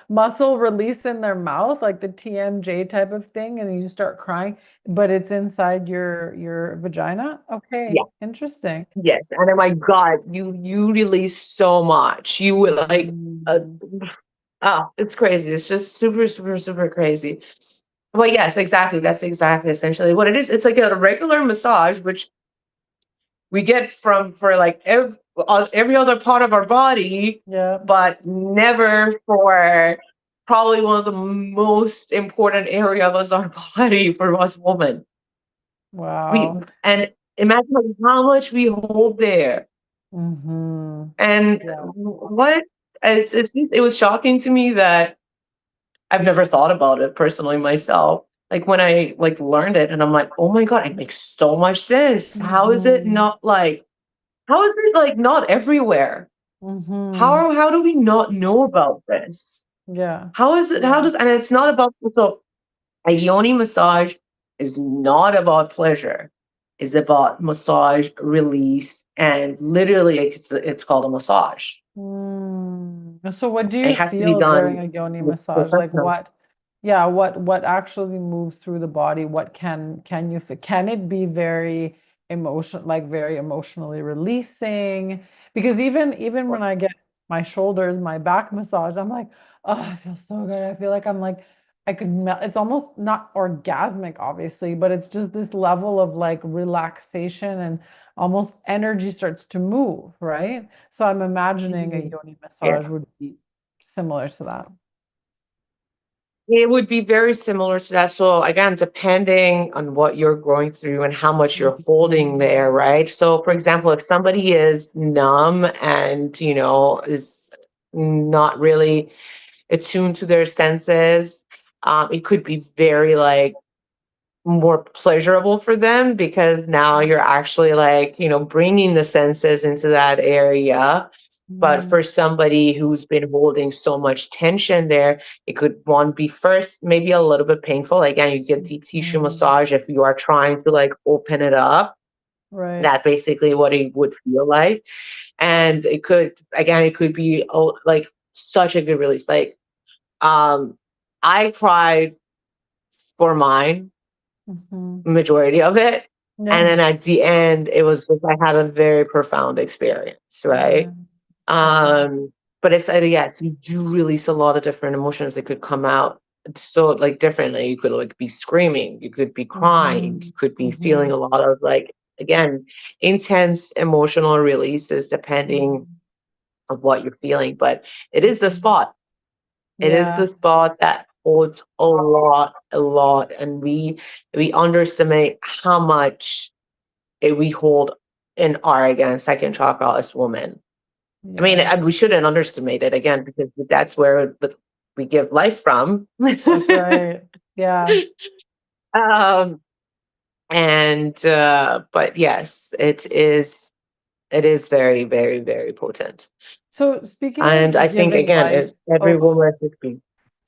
muscle release in their mouth, like the TMJ type of thing, and you start crying, but it's inside your vagina? Okay, Yeah, interesting. yes, and oh my God, you release so much. You would like, Mm, it's crazy. It's just super, super, super crazy. Well, yes, exactly. That's exactly essentially what it is. It's like a regular massage, which we get from for like every other part of our body, yeah. but never for probably one of the most important area of us, our body for us women. We Wow. and imagine like how much we hold there. Mm-hmm. And Yeah. what it's just it was shocking to me that I've never thought about it personally myself. Like when I like learned it and I'm like, oh my God, it makes so much sense. Mm-hmm. How is it like not everywhere? Mm-hmm. How do we not know about this? Yeah. How is it? How Yeah. does and it's not about so a yoni massage is not about pleasure. It's about massage, release, and literally it's called a massage. So what do And you it has to be feel during done a yoni with massage? Like professional. what, yeah, what actually moves through the body? What can you feel? Can it be very like very emotionally releasing? Because even when I get my shoulders, my back massage, I'm like, oh, I feel so good. I feel like I'm like I could melt. It's almost not orgasmic, obviously, but it's just this level of like relaxation and almost energy starts to move, right? So I'm imagining a Mhm. yoni Yeah. massage would be similar to that. It would be very similar to that. So again, depending on what you're going through and how much you're holding Mhm. there, right? So for example, if somebody is numb and, is not really attuned to their senses, it could be very like more pleasurable for them because now you're actually like, bringing the senses into that area. But Mhm. for somebody who's been holding so much tension there, it could one be first maybe a little bit painful. Again, you get deep tissue Mhm. massage if you are trying to like open it up. Right. That basically what it would feel like. And it could be like such a good release. Like um I cried for mine Mhm. majority of it. And Yeah. then at the end, it was just I had a very profound experience, Yeah. right? Yeah. Um, but it's yes, you do release a lot of different emotions that could come out so like differently. You could like be screaming, you could be crying, you Mhm. could be feeling Mhm. a lot of like again intense emotional releases depending Mhm. on what you're feeling. But it is the Mhm. spot. It is Yeah. the spot that holds a lot, and we underestimate how much we hold in our again second chakra as women. I mean, Yes. and we shouldn't underestimate it again because that's where we give life from. That's right. Yeah. um, and but yes, it is very, very, very potent. So speaking And I of think giving again, life, it's every oh, woman should be.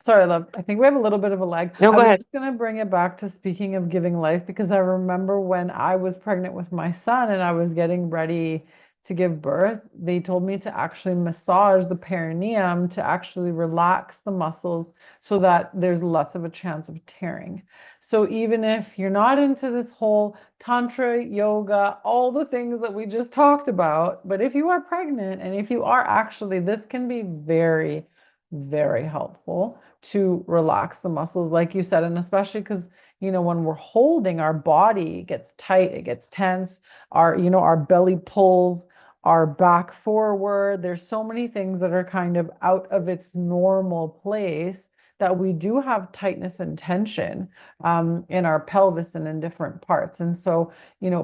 sorry, love. I think we have a little bit of a lag. No, I go was ahead. just going to bring it back to speaking of giving life because I remember when I was pregnant with my son and I was getting ready to give birth, they told me to actually massage the perineum to actually relax the muscles so that there's less of a chance of tearing. So even if you're not into this whole Tantra, yoga, all the things that we just talked about, but if you are pregnant and if you are actually, this can be very, very helpful to relax the muscles, like you said, and especially because when we're holding, our body gets tight, it gets tense, our belly pulls, our back forward. There's so many things that are kind of out of its normal place that we do have tightness and tension in our pelvis and in different parts. And so,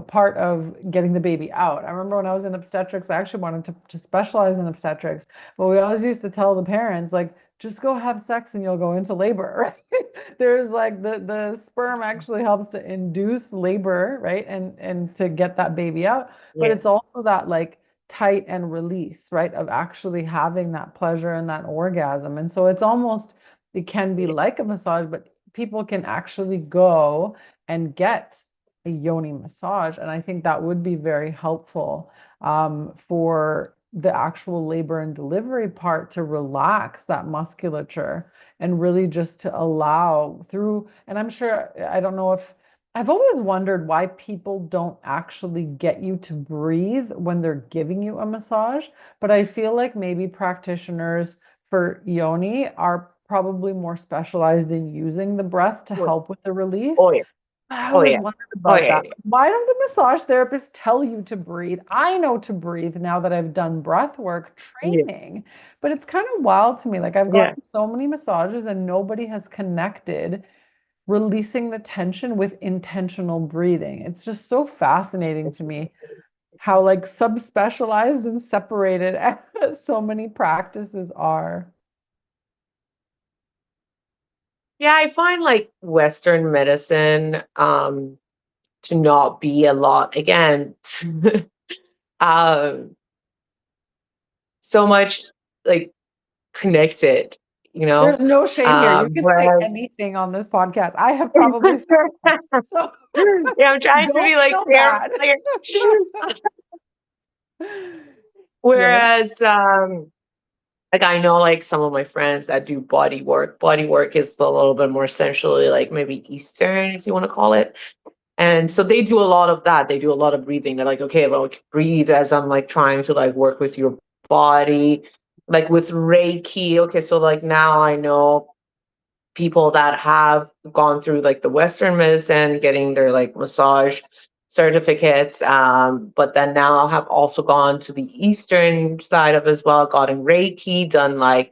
part of getting the baby out. I remember when I was in obstetrics, I actually wanted to specialize in obstetrics, but we always used to tell the parents, like, just go have sex and you'll go into labor, right? There's like the sperm actually helps to induce labor, right? And to get that baby out. But Yeah, it's also that like tight and release, right? Of actually having that pleasure and that orgasm. And so it can be yeah, like a massage, but people can actually go and get a yoni massage. And I think that would be very helpful for the actual labor and delivery part to relax that musculature and really just to allow through. And I'm sure, I don't know if I've always wondered why people don't actually get you to breathe when they're giving you a massage. But I feel like maybe practitioners for yoni are probably more specialized in using the breath to oh help with the oh, release. yeah, I oh always yeah, wondered oh about yeah, that. yeah, Why don't the massage therapists tell you to breathe? I know to breathe now that I've done breath work yeah, training, but it's kind of wild to me. Like I've yeah. gotten so many massages and nobody has connected releasing the tension with intentional breathing. It's just so fascinating to me how like subspecialized and separated so many practices are. Yeah, I find like Western medicine to not be a lot again um so much like connected, you There's know. no shame here. You can say Whereas anything on this podcast. I have probably said it. So yeah, I'm trying to don't be like feel fair. bad. Like, Yes. whereas like I know like some of my friends that do body work. Body work is a little bit more essentially like maybe Eastern, if you want to call it. And so they do a lot of that. They do a lot of breathing. They're like, okay, like breathe as I'm like trying to like work with your body, like with Reiki. Okay, so like now I know people that have gone through like the Western medicine, getting their like massage certificates, but then now have also gone to the Eastern side of as well, gotten Reiki, done like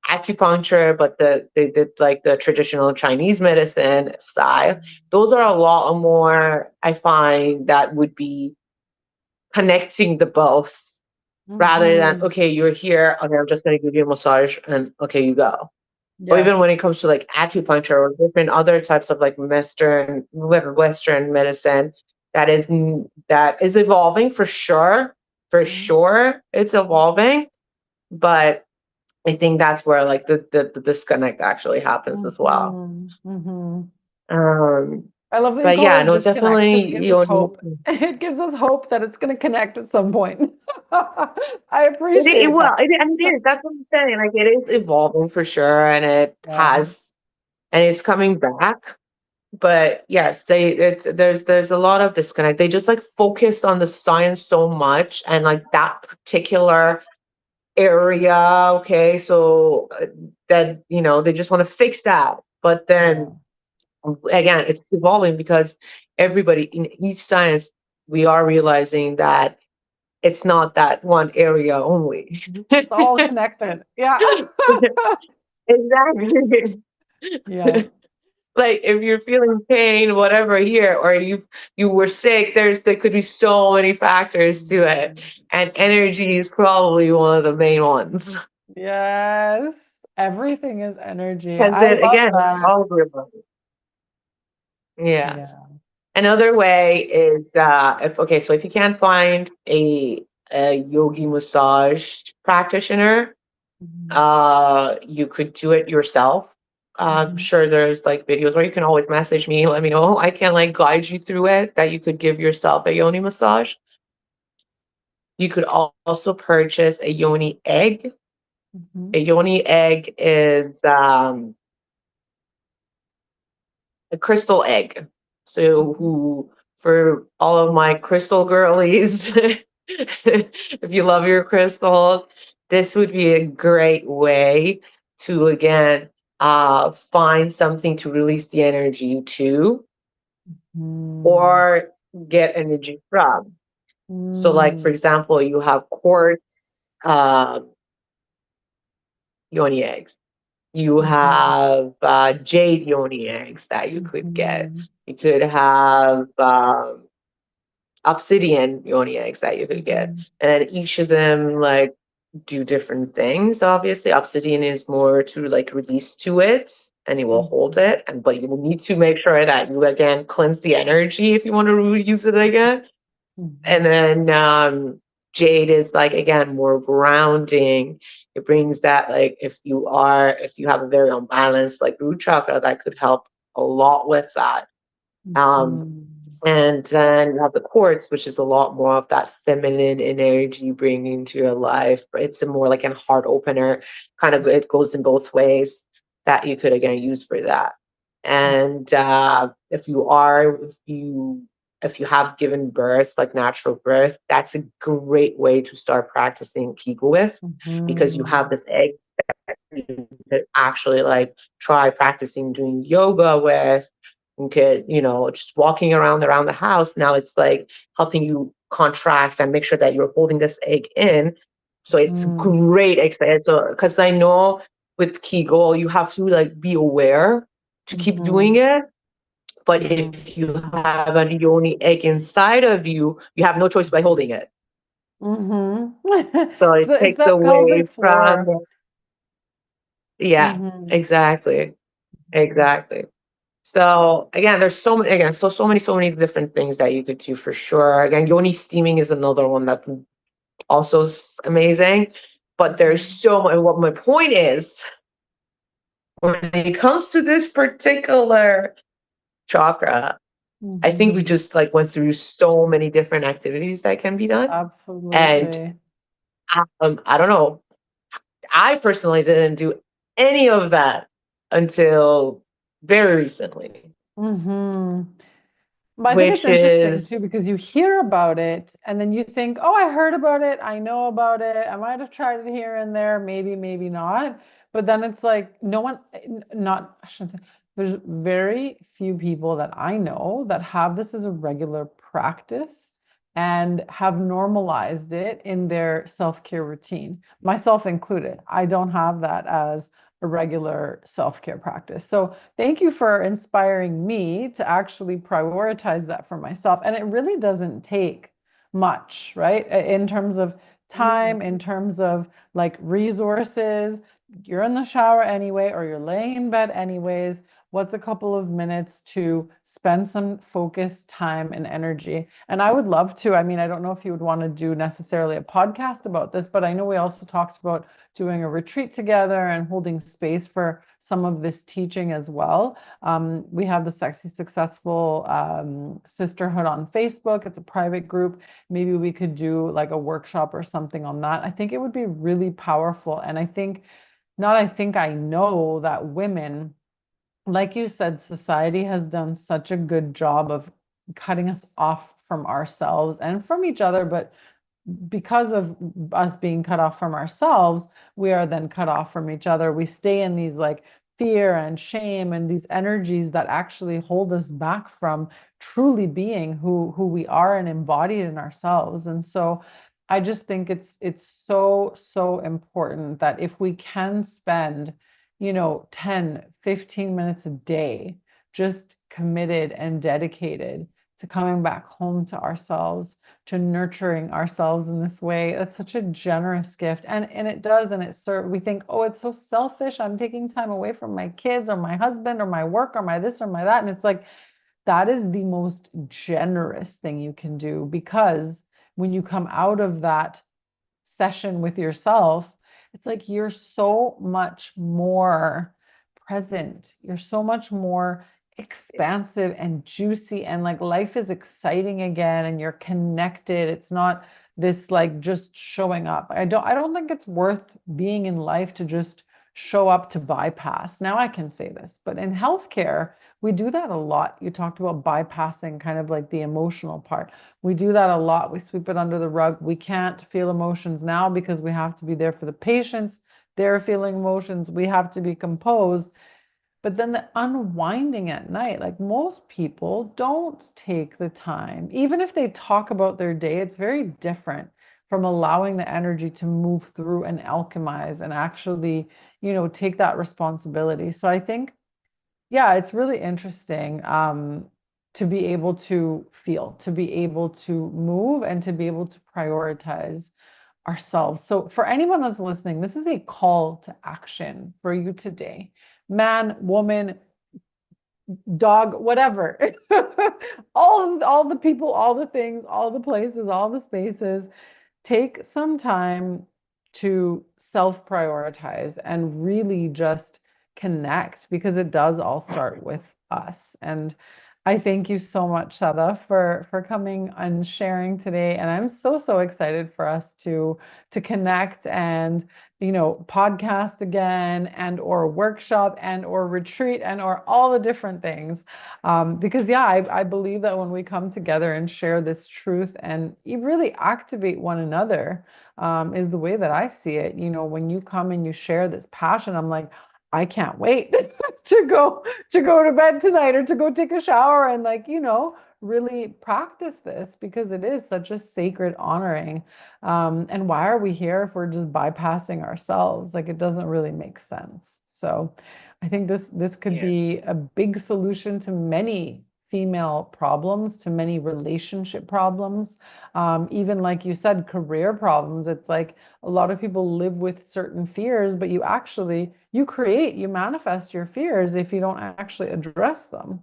acupuncture, but they did like the traditional Chinese medicine style. Those are a lot more, I find, that would be connecting the both rather than, Mm-hmm. okay, you're here, okay, I'm just going to give you a massage and okay, you go. Or Yes. even when it comes to like acupuncture or different other types of like Western medicine, that is evolving for sure. For Mm-hmm. sure, it's evolving, but I think that's where like the disconnect actually happens as well. Mm-hmm. Mm-hmm. Um, I love that you but call yeah, it a no, disconnect because definitely, it gives you us know, hope. It gives us hope that it's going to connect at some point. I it appreciate will, that. and it is. That's what I'm saying. Like it is evolving for sure, and Yeah. it's coming back. But yes, there's a lot of disconnect. They just like focus on the science so much and like that particular area. Okay, so that they just want to fix that. But Yeah. then again, it's evolving because everybody in each science we are realizing that it's not that one area only. It's all connected. Yeah. Exactly. Yeah. Like if you're feeling pain, whatever here, or you were sick, there could be so many factors to it. Mhm. And energy is probably one of the main ones. Yes. Everything is energy. Because I then love again, it's that. all real. Yes. Yeah. Another way is if okay, so if you can't find a yogi massage practitioner, Mhm. you could do it yourself. I'm Mhm. sure there's like videos, or you can always message me and let me know. I can like guide you through it, that you could give yourself a yoni massage. You could also purchase a yoni egg. Mhm. A yoni egg is a crystal egg. So Mhm. who for all of my crystal girlies, if you love your crystals, this would be a great way to again find something to release the energy to Mm. or get energy from. So like for Mm. example, you have quartz yoni eggs. You Mhm. have jade yoni eggs that you could get. Mhm. You could have obsidian yoni eggs that you could get. Mhm. And then each of them like do different things. Obviously, obsidian is more to like release to it and it will hold Mhm. it. And but you will need to make sure that you again cleanse the energy if you want to reuse it again. And Mhm. then jade is like again more grounding. It brings that like if you have a very unbalanced like root chakra, that could help a lot with that. Um, Mhm. and then you have the quartz, which is a lot more of that feminine energy you bring into your life. It's a more like a heart opener, kind of it goes in both ways that you could again use for that. And if you have given birth, like natural birth, that's a great way to start practicing Kegel with, because you have Mhm. this egg you could actually like try practicing doing yoga with. You could, just walking around the house. Now it's like helping you contract and make sure that you're holding this egg in. So it's Mhm. great exercise. So because I know with Kegel, you have to like be aware to keep doing Mhm. it. But Mhm. if you have a yoni egg inside of you, you have no choice by holding it. Mhm. So it It's takes that away pelvic from floor. yeah, Mhm. exactly. Exactly. So again, there's so many again, so many different things that you could do for sure. Again, yoni steaming is another one that's also amazing. But there's Mhm. so much. What my point is, when it comes to this particular chakra, I think we Mhm. just like went through so many different activities that can be done. And Absolutely. I don't know. I personally didn't do any of that until very recently, Mhm. But I think it's which interesting too is because you hear about it and then you think, oh, I heard about it. I know about it. I might have tried it here and there, maybe, maybe not. But then it's like, no one, not, I shouldn't say, there's very few people that I know that have this as a regular practice and have normalized it in their self-care routine, myself included. I don't have that as a regular self-care practice. So thank you for inspiring me to actually prioritize that for myself. And it really doesn't take much, right? In terms of Mm. time, in terms of like resources, you're in the shower anyway, or you're laying in bed anyways. What's a couple of minutes to spend some focused time and energy? And I would love to. I mean, I don't know if you would want to do necessarily a podcast about this, but I know we also talked about doing a retreat together and holding space for some of this teaching as well. We have the Sexy Successful Sisterhood on Facebook. It's a private group. Maybe we could do like a workshop or something on that. I think it would be really powerful. And I think, not I think, I know that women, like you said, society has done such a good job of cutting us off from ourselves and from each other, but because of us being cut off from ourselves, we are then cut off from each other. We stay in these like fear and shame and these energies that actually hold us back from truly being who we are and embodied in ourselves. And so I just think it's so important that if we can spend, 10, 15 minutes a day just committed and dedicated to coming back home to ourselves, to nurturing ourselves in this way. That's such a generous gift. And it does, and we think, oh, it's so selfish. I'm taking time away from my kids or my husband or my work or my this or my that. And it's like, that is the most generous thing you can do, because when you come out of that session with yourself, it's like you're so much more present. You're so much more expansive and juicy, and like life is exciting again, and you're connected. It's not this like just showing up. I don't think it's worth being in life to just show up to bypass. Now I can say this, but in healthcare, we do that a lot. You talked about bypassing kind of like the emotional part. We do that a lot. We sweep it under the rug. We can't feel emotions now because we have to be there for the patients. They're feeling emotions. We have to be composed. But then the unwinding at night, like most people don't take the time. Even if they talk about their day, it's very different from allowing the energy to move through and alchemize and actually, take that responsibility. So I think, yeah, it's really interesting, to be able to feel, to be able to move, and to be able to prioritize ourselves. So, for anyone that's listening, this is a call to action for you today. Man, woman, dog, whatever. All the people, all the things, all the places, all the spaces. Take some time to self prioritize and really just connect, because it does all start with us. And I thank you so much, Sadaf, for coming and sharing today. And I'm so excited for us to connect and, podcast again, and or workshop, and or retreat, and or all the different things. Because yeah, I believe that when we come together and share this truth and you really activate one another, is the way that I see it. When you come and you share this passion, I'm like, I can't wait to go to bed tonight, or to go take a shower and like, really practice this, because it is such a sacred honoring. And why are we here if we're just bypassing ourselves? Like, it doesn't really make sense. So I think this could Yeah. be a big solution to many female problems, to many relationship problems, even like you said, career problems. It's like a lot of people live with certain fears, but you manifest your fears if you don't actually address them.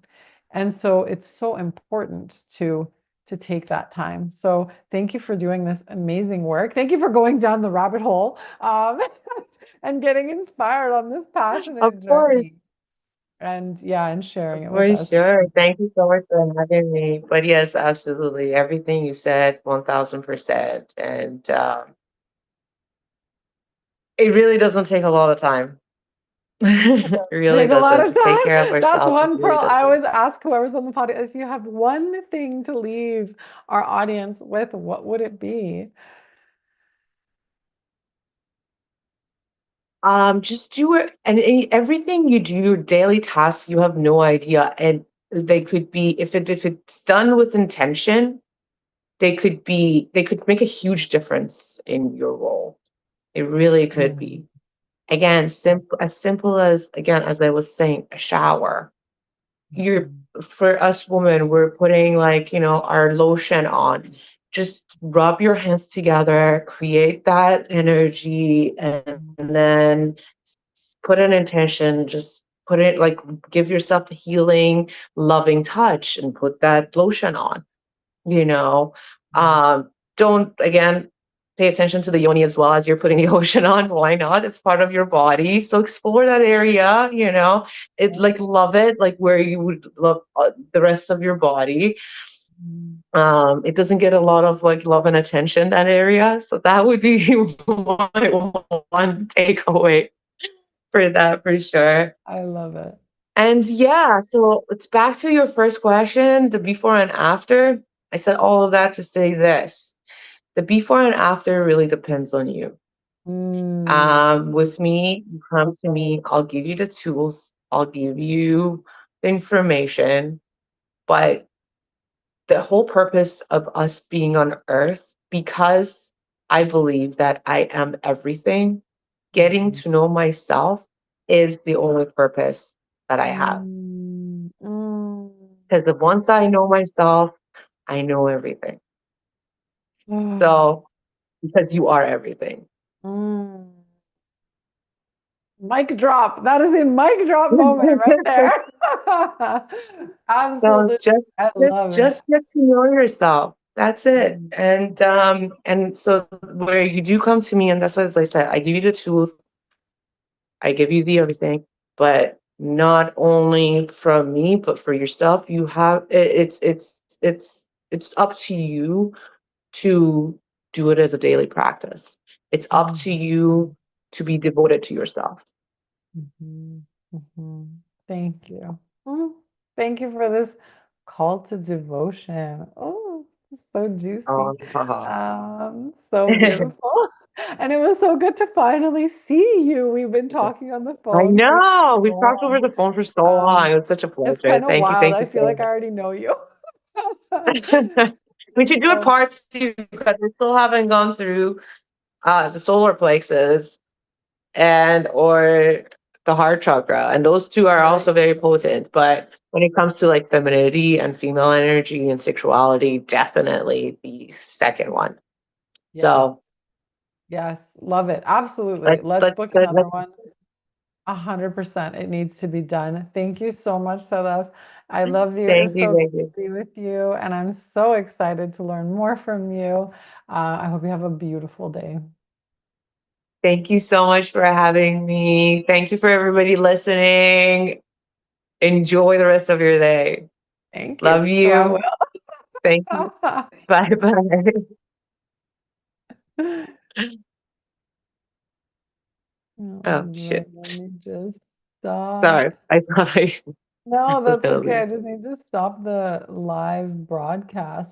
And so it's so important to take that time. So thank you for doing this amazing work. Thank you for going down the rabbit hole, and getting inspired on this Of passionate course. journey. And yeah, and sharing it with For us. sure. Thank you so much for having me. But yes, absolutely. Everything you said, 1000%. And it really doesn't take a lot of time. It really Take a lot doesn't. of To take care of time. That's ourselves, it one really pearl I doesn't. always ask whoever's on the podcast. If you have one thing to leave our audience with, what would it be? Just do it, and everything you do, your daily tasks, you have no idea. And they could be, if it's done with intention, they could make a huge difference in your role. It really could Mm, be. Again, simple as, again, as I was saying, a shower. You're mhm, For us women, we're putting, like, our lotion on. Just rub your hands together, create that energy, and mhm, then put an intention. Just put it, like, give yourself a healing, loving touch and put that lotion on you know mhm, don't, again, pay attention to the yoni as well as you're putting the lotion on. Why not? It's part of your body, so explore that area. It, like, love it, like where you would love the rest of your body. mhm. It doesn't get a lot of, like, love and attention, that area, so that would be my one takeaway for that, for sure. I love it. And yeah, so it's back to your first question, the before and after. I said all of that to say this. The before and after really depends on you. Mm, With me, you come to me, I'll give you the tools, I'll give you the information, but the whole purpose of us being on earth, because I believe that I am everything, getting mhm, to know myself is the only purpose that I have. mm, mm. Because if once I know myself, I know everything. Oh, So, because you are everything. mm. Mic drop. That is a mic drop moment right there. So Absolutely. just I just love it. just get to know yourself. That's it. Mm, And so where you do come to me, and that's, as I said, I give you the tools, I give you the everything, but not only from me, but for yourself, you have it's up to you to do it as a daily practice. It's up mm, to you to be devoted to yourself. mhm, mhm. Thank you. Mm, thank you for this call to devotion. Oh, so juicy. Oh, So beautiful. And it was so good to finally see you. We've been talking on the I phone for know. We've so talked over the phone for so long. long. It was such a It's pleasure. kind of wild. Thank I you feel so like I already know you. much. We should do a So part two because we still haven't gone through the solar plexus and or the heart chakra. And those two are right. also very potent. But when it comes to, like, femininity and female energy and sexuality, definitely the second one. Yes. So Yes. Love it. Absolutely. Let's book another let's one. 100%. It needs to be done. Thank you so much, Sadaf. I love you. It was so thank good to you. be with you, and I'm so excited to learn more from you. I hope you have a beautiful day. Thank you so much for having me. Thank you for everybody listening. Enjoy the rest of your day. Thank you. Love I you. Thank you. will. Bye bye. Oh, Oh Lord, shit. let me just stop. Sorry. I thought I No, was that's gonna okay. leave. I just need to stop the live broadcast.